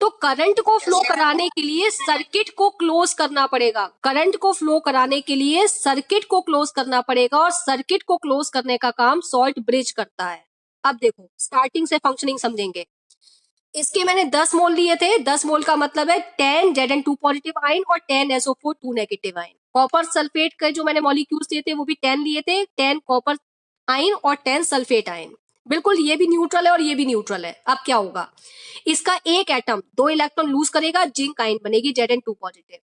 तो करंट को फ्लो कराने के लिए सर्किट को क्लोज करना पड़ेगा, करंट को फ्लो कराने के लिए सर्किट को क्लोज करना पड़ेगा, और सर्किट को क्लोज करने का काम सॉल्ट ब्रिज करता है। अब देखो स्टार्टिंग से फंक्शनिंग समझेंगे। इसके मैंने 10 मोल लिए थे, 10 मोल का मतलब है 10 Zn2 पॉजिटिव आयन और 10 SO4 2 negative ion. Copper sulphate के जो मैंने मॉलिक्यूल्स लिए थे वो भी 10 लिए थे, 10 कॉपर आयन और 10 सल्फेट आयन। बिल्कुल ये भी न्यूट्रल है और ये भी न्यूट्रल है। अब क्या होगा, इसका एक एटम 2 इलेक्ट्रॉन लूज करेगा, जिंक आयन बनेगी Zn2 पॉजिटिव।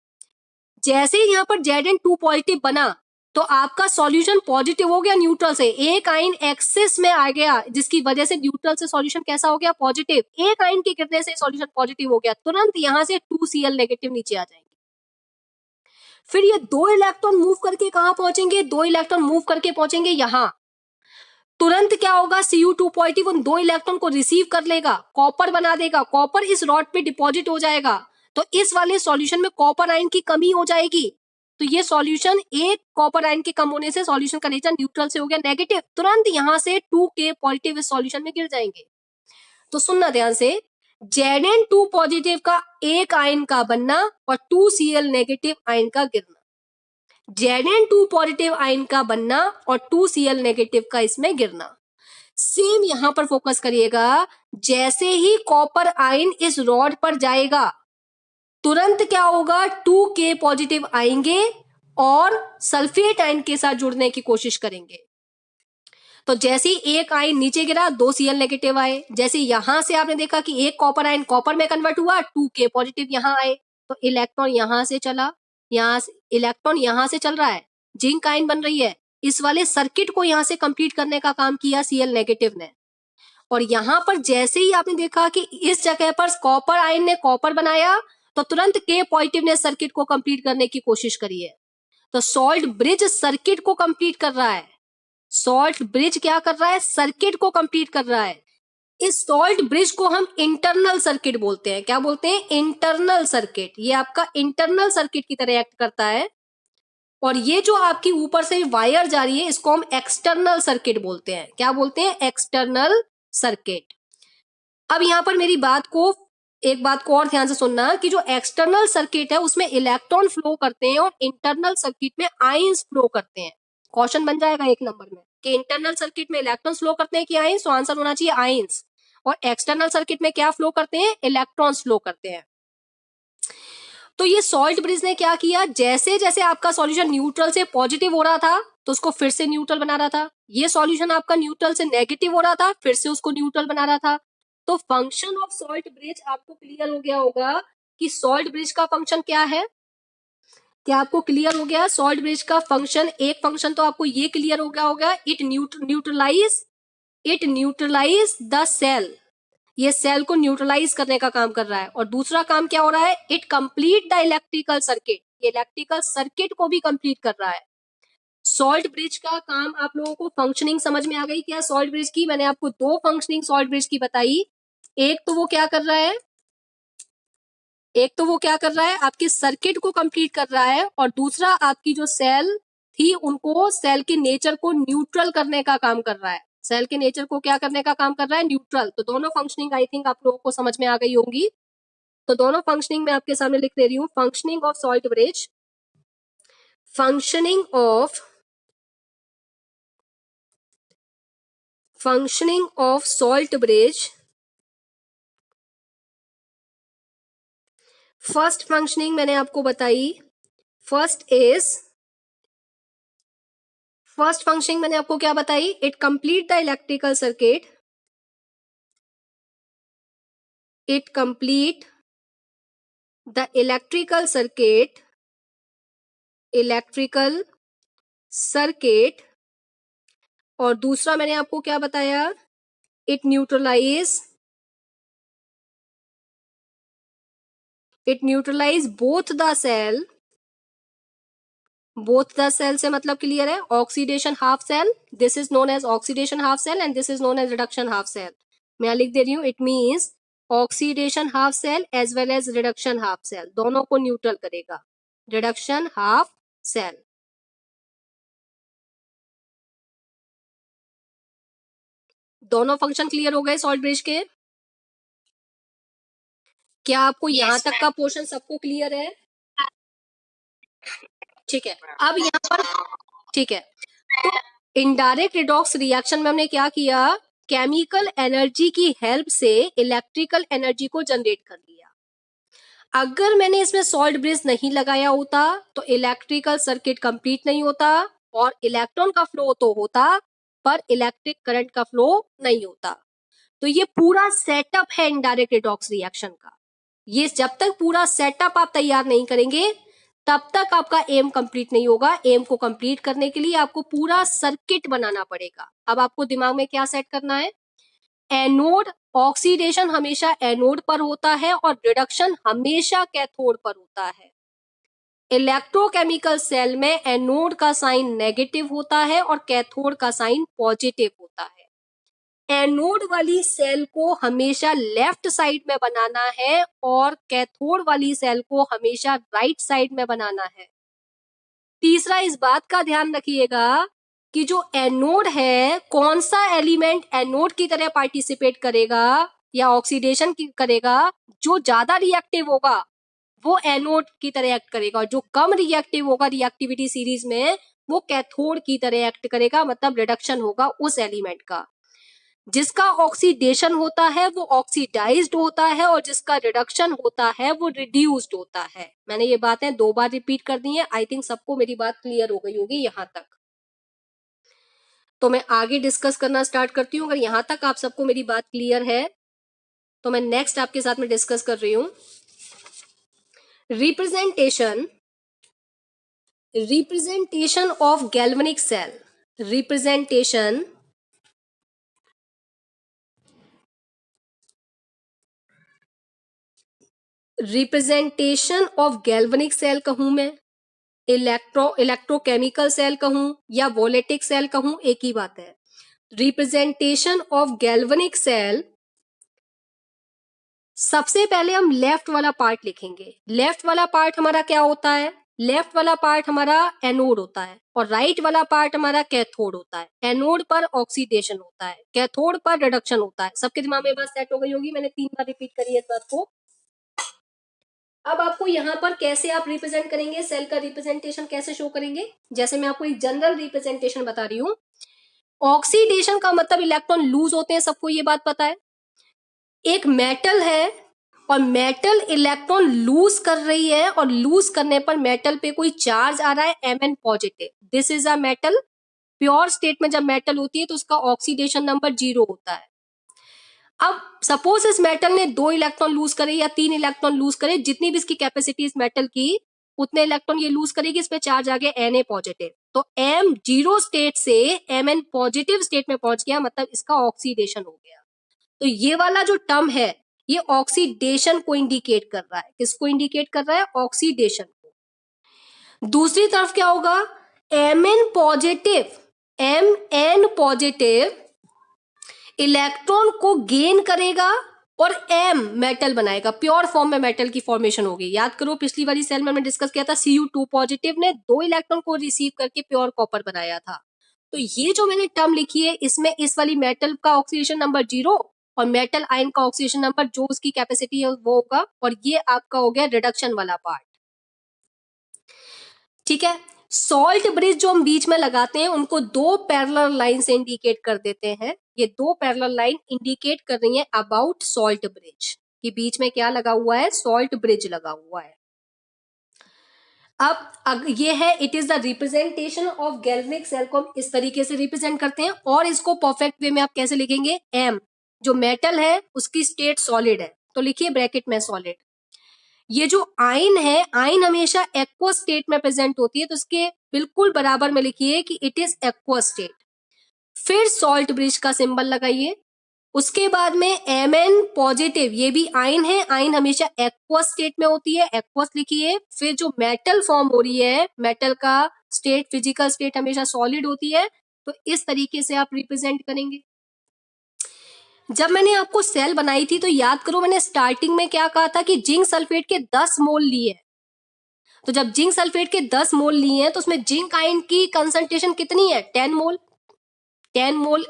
जैसे ही यहाँ पर Zn2 पॉजिटिव बना, तो आपका सॉल्यूशन पॉजिटिव हो गया न्यूट्रल से, एक आयन एक्सिस में आ गया, जिसकी वजह से न्यूट्रल से सॉल्यूशन कैसा हो गया? पॉजिटिव। एक आयन के गिरने से सॉल्यूशन पॉजिटिव हो गया, तुरंत यहां से 2Cl नेगेटिव नीचे आ जाएंगे। फिर ये 2 इलेक्ट्रॉन मूव करके कहां पहुंचेंगे? 2 इलेक्ट्रॉन मूव करके पहुंचेंगे यहां। तुरंत क्या होगा? Cu2 पॉजिटिव उन 2 इलेक्ट्रॉन को रिसीव कर लेगा, कॉपर बना देगा, कॉपर इस रॉड पे डिपॉजिट हो जाएगा, तो इस वाले सॉल्यूशन में कॉपर आयन की कमी हो जाएगी। तो ये सॉल्यूशन, एक कॉपर आयन के कम होने से सॉल्यूशन का नेचर न्यूट्रल से हो गया नेगेटिव, तुरंत यहां से 2K पॉजिटिव इस सॉल्यूशन में गिर जाएंगे। तो सुनना ध्यान से, Zn2 पॉजिटिव का एक आयन का बनना और 2Cl नेगेटिव आयन का गिरना, Zn2 पॉजिटिव आयन का बनना और 2Cl नेगेटिव का इसमें गिरना। सेम यहां पर फोकस करिएगा, जैसे ही कॉपर आयन इस रॉड पर जाएगा, तुरंत क्या होगा? 2K पॉजिटिव आएंगे और सल्फेट आयन के साथ जुड़ने की कोशिश करेंगे। तो जैसे ही एक आयन नीचे गिरा, 2Cl नेगेटिव आए। जैसे यहां से आपने देखा कि एक कॉपर आयन कॉपर में कन्वर्ट हुआ, 2K पॉजिटिव यहां आए, तो इलेक्ट्रॉन यहां से चला, यहां से इलेक्ट्रॉन यहां से चल रहा है, जिंक आयन बन रही है, इस वाले सर्किट को यहां से कंप्लीट करने का काम किया Cl नेगेटिव ने। और यहां पर जैसे ही आपने देखा कि इस जगह पर कॉपर आयन ने कॉपर बनाया, तो तुरंत K पॉजिटिव ने सर्किट को कंप्लीट करने की कोशिश करी है। तो सॉल्ट ब्रिज सर्किट को कंप्लीट कर रहा है, सॉल्ट ब्रिज क्या कर रहा है? सर्किट को कंप्लीट कर रहा है। इस सॉल्ट ब्रिज को हम इंटरनल सर्किट बोलते हैं। क्या बोलते हैं? Internal circuit. ये आपका इंटरनल सर्किट की तरह एक्ट करता है। और ये जो आपकी ऊपर से वायर जा रही है, इसको हम एक्सटर्नल सर्किट बोलते हैं। क्या बोलते हैं? External circuit. अब यहां पर मेरी बात को, एक बात को और ध्यान से सुनना कि जो एक्सटर्नल सर्किट है उसमें इलेक्ट्रॉन फ्लो करते हैं और इंटरनल सर्किट में आयंस फ्लो करते हैं। क्वेश्चन बन जाएगा एक नंबर में कि इंटरनल सर्किट में इलेक्ट्रॉन फ्लो करते हैं कि आयंस, तो आंसर होना चाहिए आयंस। और एक्सटर्नल सर्किट में क्या फ्लो करते हैं? इलेक्ट्रॉन्स फ्लो करते हैं। तो ये सॉल्ट ब्रिज ने क्या किया, जैसे जैसे आपका सॉल्यूशन न्यूट्रल से पॉजिटिव हो रहा था तो उसको फिर से न्यूट्रल बना रहा था, ये सॉल्यूशन आपका न्यूट्रल से नेगेटिव हो रहा था, फिर से उसको न्यूट्रल बना रहा था। तो फंक्शन ऑफ सॉल्ट ब्रिज आपको क्लियर हो गया होगा कि सॉल्ट ब्रिज का फंक्शन क्या है। क्या आपको क्लियर हो गया सॉल्ट ब्रिज का फंक्शन? एक फंक्शन तो आपको ये क्लियर हो गया होगा, इट न्यूट्रलाइज द सेल, ये सेल को न्यूट्रलाइज करने का काम कर रहा है। और दूसरा काम क्या हो रहा है? It complete the electrical circuit, ये इलेक्ट्रिकल सर्किट को भी कंप्लीट कर रहा है। सॉल्ट ब्रिज का काम आप लोगों को फंक्शनिंग समझ में आ गई क्या सॉल्ट ब्रिज की? मैंने आपको दो फंक्शनिंग सॉल्ट ब्रिज की बताई। एक तो वो क्या कर रहा है, आपके सर्किट को कंप्लीट कर रहा है, और दूसरा आपकी जो सेल थी उनको, सेल के नेचर को न्यूट्रल करने का काम कर रहा है। सेल के नेचर को क्या करने का काम कर रहा है? न्यूट्रल। तो दोनों फंक्शनिंग आई थिंक आप लोगों को समझ में आ गई होंगी। तो दोनों फंक्शनिंग मैं आपके सामने लिख दे रही हूँ। Functioning of salt bridge, functioning of salt bridge. First functioning मैंने आपको बताई, फर्स्ट इज फर्स्ट फंक्शनिंग मैंने आपको क्या बताई, it complete the electrical circuit, it complete the electrical circuit, और दूसरा मैंने आपको क्या बताया, it neutralize both the cell, से मतलब क्लियर है, oxidation half cell, this is known as oxidation half cell and this is known as reduction half cell. मैं लिख दे रही हूं, it means oxidation half cell as well as reduction half cell, दोनों को न्यूट्रल करेगा reduction half cell. दोनों function clear हो गए सॉल्ट ब्रिज के? क्या आपको यहां तक का पोर्शन सबको क्लियर है? ठीक है, अब यहाँ पर ठीक है, तो इनडायरेक्ट रिडॉक्स रिएक्शन में हमने क्या किया, केमिकल एनर्जी की हेल्प से इलेक्ट्रिकल एनर्जी को जनरेट कर लिया। अगर मैंने इसमें सॉल्ट ब्रिज नहीं लगाया होता तो इलेक्ट्रिकल सर्किट कंप्लीट नहीं होता और इलेक्ट्रॉन का फ्लो तो होता पर इलेक्ट्रिक करंट का फ्लो नहीं होता। तो ये पूरा सेटअप है इनडायरेक्ट रिडॉक्स रिएक्शन का। ये जब तक पूरा सेटअप आप तैयार नहीं करेंगे तब तक आपका एम कंप्लीट नहीं होगा। एम को कंप्लीट करने के लिए आपको पूरा सर्किट बनाना पड़ेगा। अब आपको दिमाग में क्या सेट करना है, एनोड ऑक्सीडेशन हमेशा एनोड पर होता है और रिडक्शन हमेशा कैथोड पर होता है। इलेक्ट्रोकेमिकल सेल में एनोड का साइन नेगेटिव होता है और कैथोड का साइन पॉजिटिव होता है। एनोड वाली सेल को हमेशा लेफ्ट साइड में बनाना है और कैथोड वाली सेल को हमेशा राइट साइड में बनाना है। तीसरा, इस बात का ध्यान रखिएगा कि जो एनोड है, कौन सा एलिमेंट एनोड की तरह पार्टिसिपेट करेगा या ऑक्सीडेशन करेगा, जो ज्यादा रिएक्टिव होगा वो एनोड की तरह एक्ट करेगा और जो कम रिएक्टिव होगा रिएक्टिविटी सीरीज में वो कैथोड की तरह एक्ट करेगा, मतलब रिडक्शन होगा उस एलिमेंट का। जिसका ऑक्सीडेशन होता है वो ऑक्सीडाइज्ड होता है और जिसका रिडक्शन होता है वो रिड्यूस्ड होता है। मैंने ये बातें 2 बार रिपीट कर दी हैं। आई थिंक सबको मेरी बात क्लियर हो गई होगी यहां तक। तो मैं आगे डिस्कस करना स्टार्ट करती हूँ। अगर यहां तक आप सबको मेरी बात क्लियर है तो मैं नेक्स्ट आपके साथ में डिस्कस कर रही हूं representation of galvanic cell. Representation of galvanic cell कहूं मैं, इलेक्ट्रोकेमिकल सेल कहूं या वोलेटिक सेल कहूं, एक ही बात है। रिप्रेजेंटेशन ऑफ गैल्वेनिक सेल, सबसे पहले हम लेफ्ट वाला पार्ट लिखेंगे। लेफ्ट वाला पार्ट हमारा क्या होता है, लेफ्ट वाला पार्ट हमारा एनोड होता है और राइट वाला पार्ट हमारा कैथोड होता है। एनोड पर ऑक्सीडेशन होता है, कैथोड पर रिडक्शन होता है। सबके दिमाग में बात सेट हो गई होगी, मैंने 3 बार रिपीट करी है इस बात को। अब आपको यहां पर कैसे आप रिप्रेजेंट करेंगे, सेल का रिप्रेजेंटेशन कैसे शो करेंगे, जैसे मैं आपको एक जनरल रिप्रेजेंटेशन बता रही हूं। ऑक्सीडेशन का मतलब इलेक्ट्रॉन लूज होते हैं, सबको ये बात पता है। एक मेटल है और मेटल इलेक्ट्रॉन लूज कर रही है और लूज करने पर मेटल पे कोई चार्ज आ रहा है Mn positive, this is a metal. Pure state में जब मेटल होती है तो उसका ऑक्सीडेशन नंबर 0 होता है। अब सपोज इस मेटल ने 2 इलेक्ट्रॉन लूज करे या 3 इलेक्ट्रॉन लूज करे, जितनी भी इसकी कैपेसिटी इस मेटल की उतने इलेक्ट्रॉन ये लूज करेगी, इस पे चार्ज आ गया Na पॉजिटिव। तो M 0 स्टेट से Mn पॉजिटिव स्टेट में पहुंच गया, मतलब इसका ऑक्सीडेशन हो गया। तो ये वाला जो टर्म है ये ऑक्सीडेशन को इंडिकेट कर रहा है। किसको इंडिकेट कर रहा है, ऑक्सीडेशन को। दूसरी तरफ क्या होगा, Mn पॉजिटिव इलेक्ट्रॉन को गेन करेगा और M मेटल बनाएगा, प्योर फॉर्म में मेटल की फॉर्मेशन होगी। याद करो पिछली वाली सेल में हमने डिस्कस किया था, Cu2 पॉजिटिव ने 2 इलेक्ट्रॉन को रिसीव करके प्योर कॉपर बनाया था। तो ये जो मैंने टर्म लिखी है इसमें इस वाली मेटल का ऑक्सीडेशन नंबर 0 और मेटल आयन का ऑक्सीडेशन नंबर जो उसकी कैपेसिटी है वो होगा, और ये आपका हो गया रिडक्शन वाला पार्ट। ठीक है, सॉल्ट ब्रिज जो हम बीच में लगाते हैं उनको 2 पैरेलल लाइन से इंडिकेट कर देते हैं। ये 2 पैरेलल लाइन इंडिकेट कर रही है अबाउट सॉल्ट ब्रिज, कि बीच में क्या लगा हुआ है, सॉल्ट ब्रिज लगा हुआ है। अब ये है, it is the representation of galvanic cell को हम इस तरीके से रिप्रेजेंट करते हैं। और इसको परफेक्ट वे में आप कैसे लिखेंगे, एम जो मेटल है उसकी स्टेट सॉलिड है, तो लिखिए ब्रैकेट में सॉलिड। ये जो आयन है, आयन हमेशा एक्वस स्टेट में प्रेजेंट होती है, तो इसके बिल्कुल बराबर में लिखिए कि इट इज एक्वस स्टेट। फिर सॉल्ट ब्रिज का सिंबल लगाइए। उसके बाद में Mn पॉजिटिव, ये भी आयन है, आयन हमेशा एक्वस स्टेट में होती है, एक्वस लिखिए। फिर जो मेटल फॉर्म हो रही है, मेटल का स्टेट, फिजिकल स्टेट हमेशा सॉलिड होती है, तो इस तरीके से आप रिप्रेजेंट करेंगे। जब मैंने आपको सेल बनाई थी तो याद करो, मैंने स्टार्टिंग में क्या कहा था कि जिंक सल्फेट के 10 मोल लिए। तो जब जिंक सल्फेट के 10 मोल लिए हैं तो उसमें जिंक आयन की कंसंट्रेशन कितनी है, 10 मोल। 10 मोल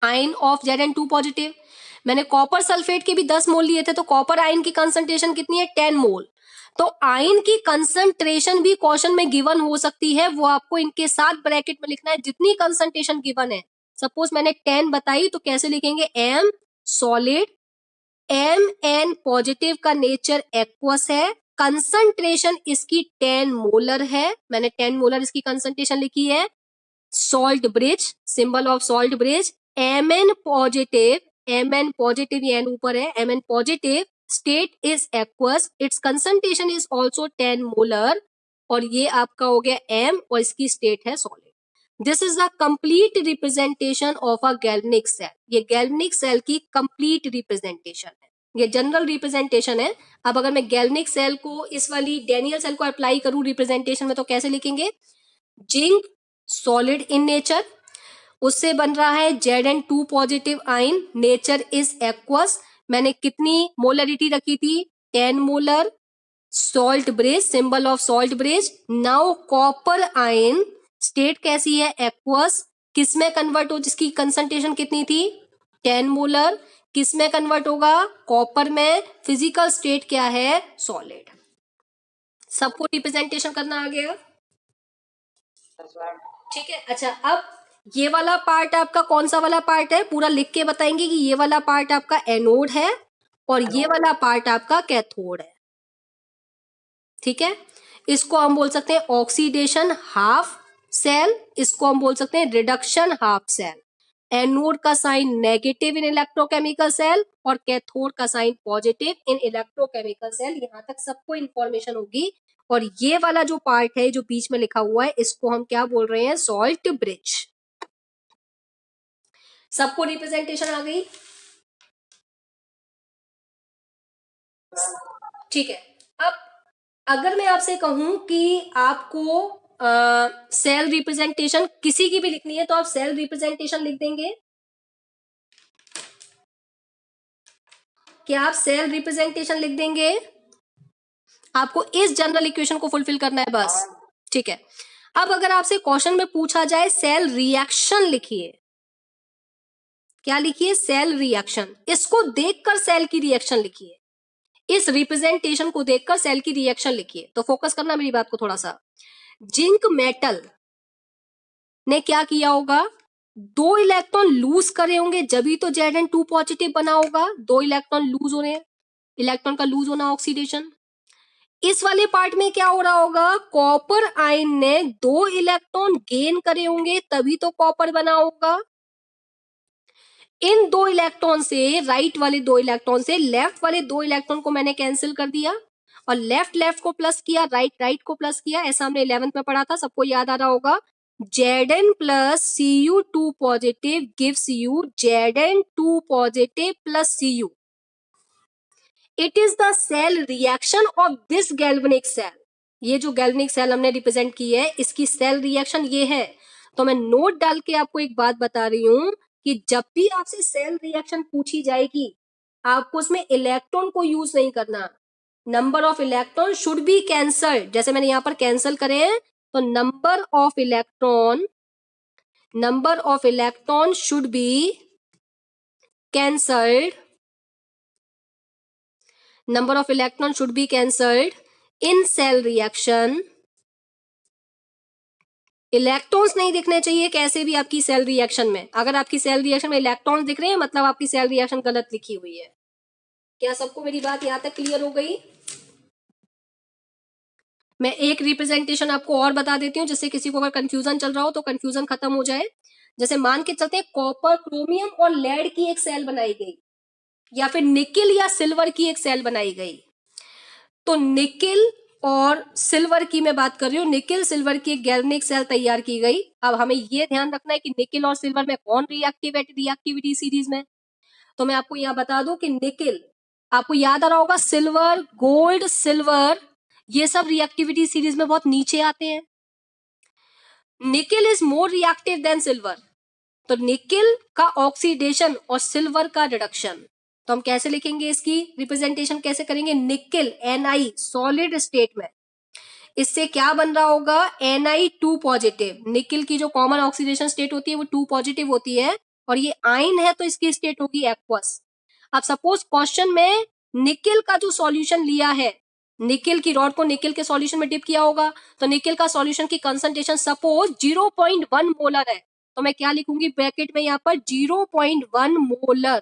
आयन ऑफ Zn2 पॉजिटिव। मैंने कॉपर सल्फेट के भी 10 मोल लिए थे, तो कॉपर आयन की कंसंट्रेशन कितनी है, 10 मोल। तो आयन की कंसंट्रेशन भी क्वेश्चन में गिवन हो सकती है, वो आपको इनके साथ ब्रैकेट में लिखना है जितनी कंसंट्रेशन गिवन है। सपोज मैंने 10 बताई, तो कैसे लिखेंगे, एम सॉलिड, Mn पॉजिटिव का नेचर एक्वस है, कंसंट्रेशन इसकी 10 मोलर है, मैंने 10 मोलर इसकी कंसंट्रेशन लिखी है। Salt bridge, symbol of salt bridge, Mn positive, Mn positive ये N ऊपर है, Mn positive state is aqueous, it's concentration is also 10 molar, और ये आपका हो गया M और इसकी स्टेट है solid. This is the complete representation of a galvanic cell. ये गैल्वेनिक सेल की कंप्लीट रिप्रेजेंटेशन है, ये जनरल रिप्रेजेंटेशन है। अब अगर मैं गैल्वेनिक सेल को इस वाली डैनियल सेल को अप्लाई करूं रिप्रेजेंटेशन में, तो कैसे लिखेंगे, जिंक सॉलिड इन नेचर, उससे बन रहा है Zn2 positive ion, nature is aqueous, मैंने कितनी मोलरिटी रखी थी, 10 molar, salt bridge, symbol of salt bridge. Now copper ion state कैसी है, एक्वस, किस में कन्वर्ट हो, जिसकी कंसंट्रेशन कितनी थी, 10 मोलर, किस में कन्वर्ट होगा, कॉपर में, फिजिकल स्टेट क्या है, सॉलिड। सबको रिप्रेजेंटेशन करना आ गया, ठीक है। अच्छा, अब ये वाला पार्ट आपका कौन सा वाला पार्ट है, पूरा लिख के बताएंगे कि ये वाला पार्ट आपका एनोड है और ये वाला पार्ट आपका कैथोड है, ठीक है। इसको हम बोल सकते हैं ऑक्सीडेशन हाफ सेल, इसको हम बोल सकते हैं रिडक्शन हाफ सेल। एनोड का sign negative in electrochemical cell और कैथोड का sign positive in electrochemical cell. यहां तक सबको इंफॉर्मेशन होगी। और ये वाला जो पार्ट है जो बीच में लिखा हुआ है, इसको हम क्या बोल रहे हैं, सॉल्ट ब्रिज। सबको रिप्रेजेंटेशन आ गई, ठीक है। अब अगर मैं आपसे कहूं कि आपको सेल रिप्रेजेंटेशन किसी की भी लिखनी है, तो आप सेल रिप्रेजेंटेशन लिख देंगे, क्या आप सेल रिप्रेजेंटेशन लिख देंगे, आपको इस जनरल इक्वेशन को फुलफिल करना है बस, ठीक है। अब अगर आपसे क्वेश्चन में पूछा जाए सेल रिएक्शन लिखिए, क्या लिखिए, सेल रिएक्शन, इसको देखकर सेल की रिएक्शन लिखिए, इस रिप्रेजेंटेशन को देखकर सेल की रिएक्शन लिखिए। तो फोकस करना मेरी बात को थोड़ा सा। जिंक मेटल ने क्या किया होगा, 2 इलेक्ट्रॉन लूज करे होंगे, जब ही तो Zn2 पॉजिटिव बना होगा। 2 इलेक्ट्रॉन लूज हो रहे हैं, इलेक्ट्रॉन का लूज होना ऑक्सीडेशन। इस वाले पार्ट में क्या हो रहा होगा, कॉपर आयन ने 2 इलेक्ट्रॉन गेन करे होंगे, तभी तो कॉपर बना होगा। इन 2 इलेक्ट्रॉन से, राइट वाले 2 इलेक्ट्रॉन से लेफ्ट वाले 2 इलेक्ट्रॉन को मैंने कैंसिल कर दिया और लेफ्ट लेफ्ट को प्लस किया, राइट राइट को प्लस किया। ऐसा हमने 11th में पढ़ा था, सबको याद आ रहा होगा। Zn plus Cu2 positive gives you Zn2 positive plus Cu. It is the cell reaction of this galvanic cell. ये जो गैल्वेनिक सेल हमने रिप्रेजेंट की है, इसकी सेल रिएक्शन ये है। तो मैं नोट डाल के आपको एक बात बता रही हूं कि जब भी आपसे सेल रिएक्शन पूछी जाएगी, आपको उसमें इलेक्ट्रॉन को यूज नहीं करना। Number of electron should be cancel, जैसे मैंने यहां पर कैंसल करे हैं, तो number of electron should be cancelled, number of electron should be cancelled in cell reaction. Electrons नहीं दिखने चाहिए कैसे भी आपकी सेल रिएक्शन में। अगर आपकी सेल रिएक्शन में इलेक्ट्रॉन्स दिख रहे हैं, मतलब आपकी सेल रिएक्शन गलत लिखी हुई है। क्या सबको मेरी बात यहां तक क्लियर हो गई? मैं एक रिप्रेजेंटेशन आपको और बता देती हूँ, जिससे किसी को अगर कंफ्यूजन चल रहा हो तो कंफ्यूजन खत्म हो जाए। जैसे मान के चलते हैं कॉपर, क्रोमियम और लेड की एक सेल बनाई गई, या फिर निकिल या सिल्वर की एक सेल बनाई गई। तो निकिल और सिल्वर की मैं बात कर रही हूँ, निकिल सिल्वर की एक गैल्वेनिक सेल तैयार की गई। अब हमें यह ध्यान रखना है कि निकिल और सिल्वर में कौन रिएक्टिविटी सीरीज में। तो मैं आपको यहां बता दूं कि निकिल, आपको याद आ रहा होगा सिल्वर, गोल्ड, सिल्वर, ये सब रिएक्टिविटी सीरीज में बहुत नीचे आते हैं। Nickel is more reactive than silver, तो निकिल का ऑक्सीडेशन और सिल्वर का रिडक्शन। तो हम कैसे लिखेंगे, इसकी रिप्रेजेंटेशन कैसे करेंगे, निकिल Ni सॉलिड स्टेट में, इससे क्या बन रहा होगा, Ni2 पॉजिटिव। निकिल की जो कॉमन ऑक्सीडेशन स्टेट होती है वो 2 पॉजिटिव होती है, और ये आयन है तो इसकी स्टेट होगी एक्वस। अब सपोज क्वेश्चन में निकिल का जो सॉल्यूशन लिया है, निकिल की रॉड को निकिल के सॉल्यूशन में डिप किया होगा, तो निकिल का सॉल्यूशन की कंसंट्रेशन सपोज 0.1 मोलर है, तो मैं क्या लिखूंगी ब्रैकेट में यहां पर 0.1 मोलर।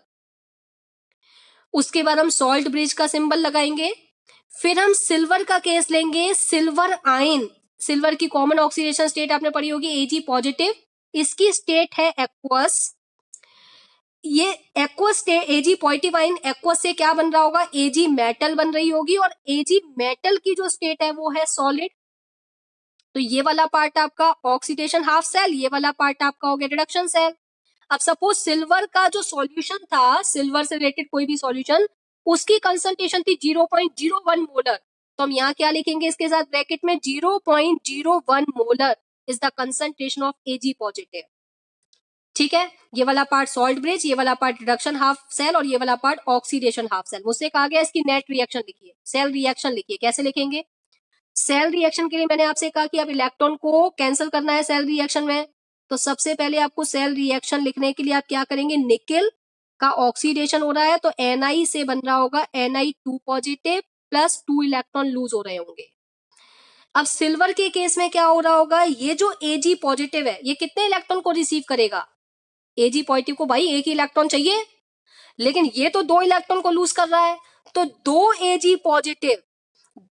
उसके बाद हम सॉल्ट ब्रिज का सिंबल लगाएंगे। फिर हम सिल्वर का केस लेंगे, सिल्वर आयन, सिल्वर की कॉमन ऑक्सीडेशन स्टेट आपने पढ़ी होगी Ag पॉजिटिव, इसकी स्टेट है एक्वस। ये aqueous state Ag positive ion, aqueous से क्या बन रहा होगा, Ag मेटल बन रही होगी, और Ag मेटल की जो स्टेट है वो है सॉलिड। तो ये वाला पार्ट आपका ऑक्सीडेशन हाफ सेल, ये वाला पार्ट आपका हो गया रिडक्शन सेल। अब सपोज सिल्वर का जो सॉल्यूशन था, सिल्वर से रिलेटेड कोई भी सॉल्यूशन, उसकी कंसंट्रेशन थी 0.01 मोलर, तो हम यहाँ क्या लिखेंगे इसके साथ ब्रैकेट में, 0.01 molar is the concentration of Ag positive. ठीक है, ये वाला पार्ट सॉल्ट ब्रिज, ये वाला पार्ट रिडक्शन हाफ सेल, और ये वाला पार्ट ऑक्सीडेशन हाफ सेल। मुझसे कहा गया इसकी नेट रिएक्शन लिखिए, सेल रिएक्शन लिखिए। कैसे लिखेंगे, सेल रिएक्शन के लिए मैंने आपसे कहा कि अब इलेक्ट्रॉन को कैंसिल करना है सेल रिएक्शन में, तो सबसे पहले आपको सेल रिएक्शन लिखने के लिए आप क्या करेंगे, निकिल का ऑक्सीडेशन हो रहा है तो Ni से बन रहा होगा Ni2 positive plus 2 electron lose हो रहे होंगे। अब सिल्वर के केस में क्या हो रहा होगा, ये जो Ag पॉजिटिव है ये कितने इलेक्ट्रॉन को रिसीव करेगा, Ag पॉजिटिव को भाई एक ही इलेक्ट्रॉन चाहिए, लेकिन ये तो 2 इलेक्ट्रॉन को लूज कर रहा है, तो 2 Ag पॉजिटिव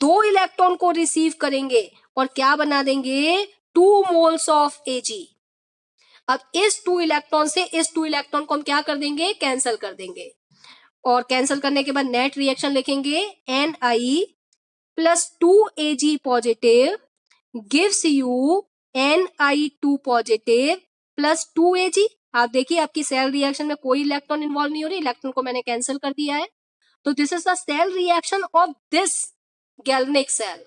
2 इलेक्ट्रॉन को रिसीव करेंगे और क्या बना देंगे, 2 मोल्स ऑफ Ag। अब इस 2 इलेक्ट्रॉन से इस 2 इलेक्ट्रॉन को हम क्या कर देंगे, कैंसिल कर देंगे, और कैंसिल करने के बाद नेट रिएक्शन लिखेंगे, Ni plus 2 Ag positive gives you Ni2 positive plus 2 Ag। आप देखिए आपकी सेल रिएक्शन में कोई इलेक्ट्रॉन इन्वॉल्व नहीं हो रही, इलेक्ट्रॉन को मैंने कैंसिल कर दिया है। तो this is the cell reaction of this galvanic cell.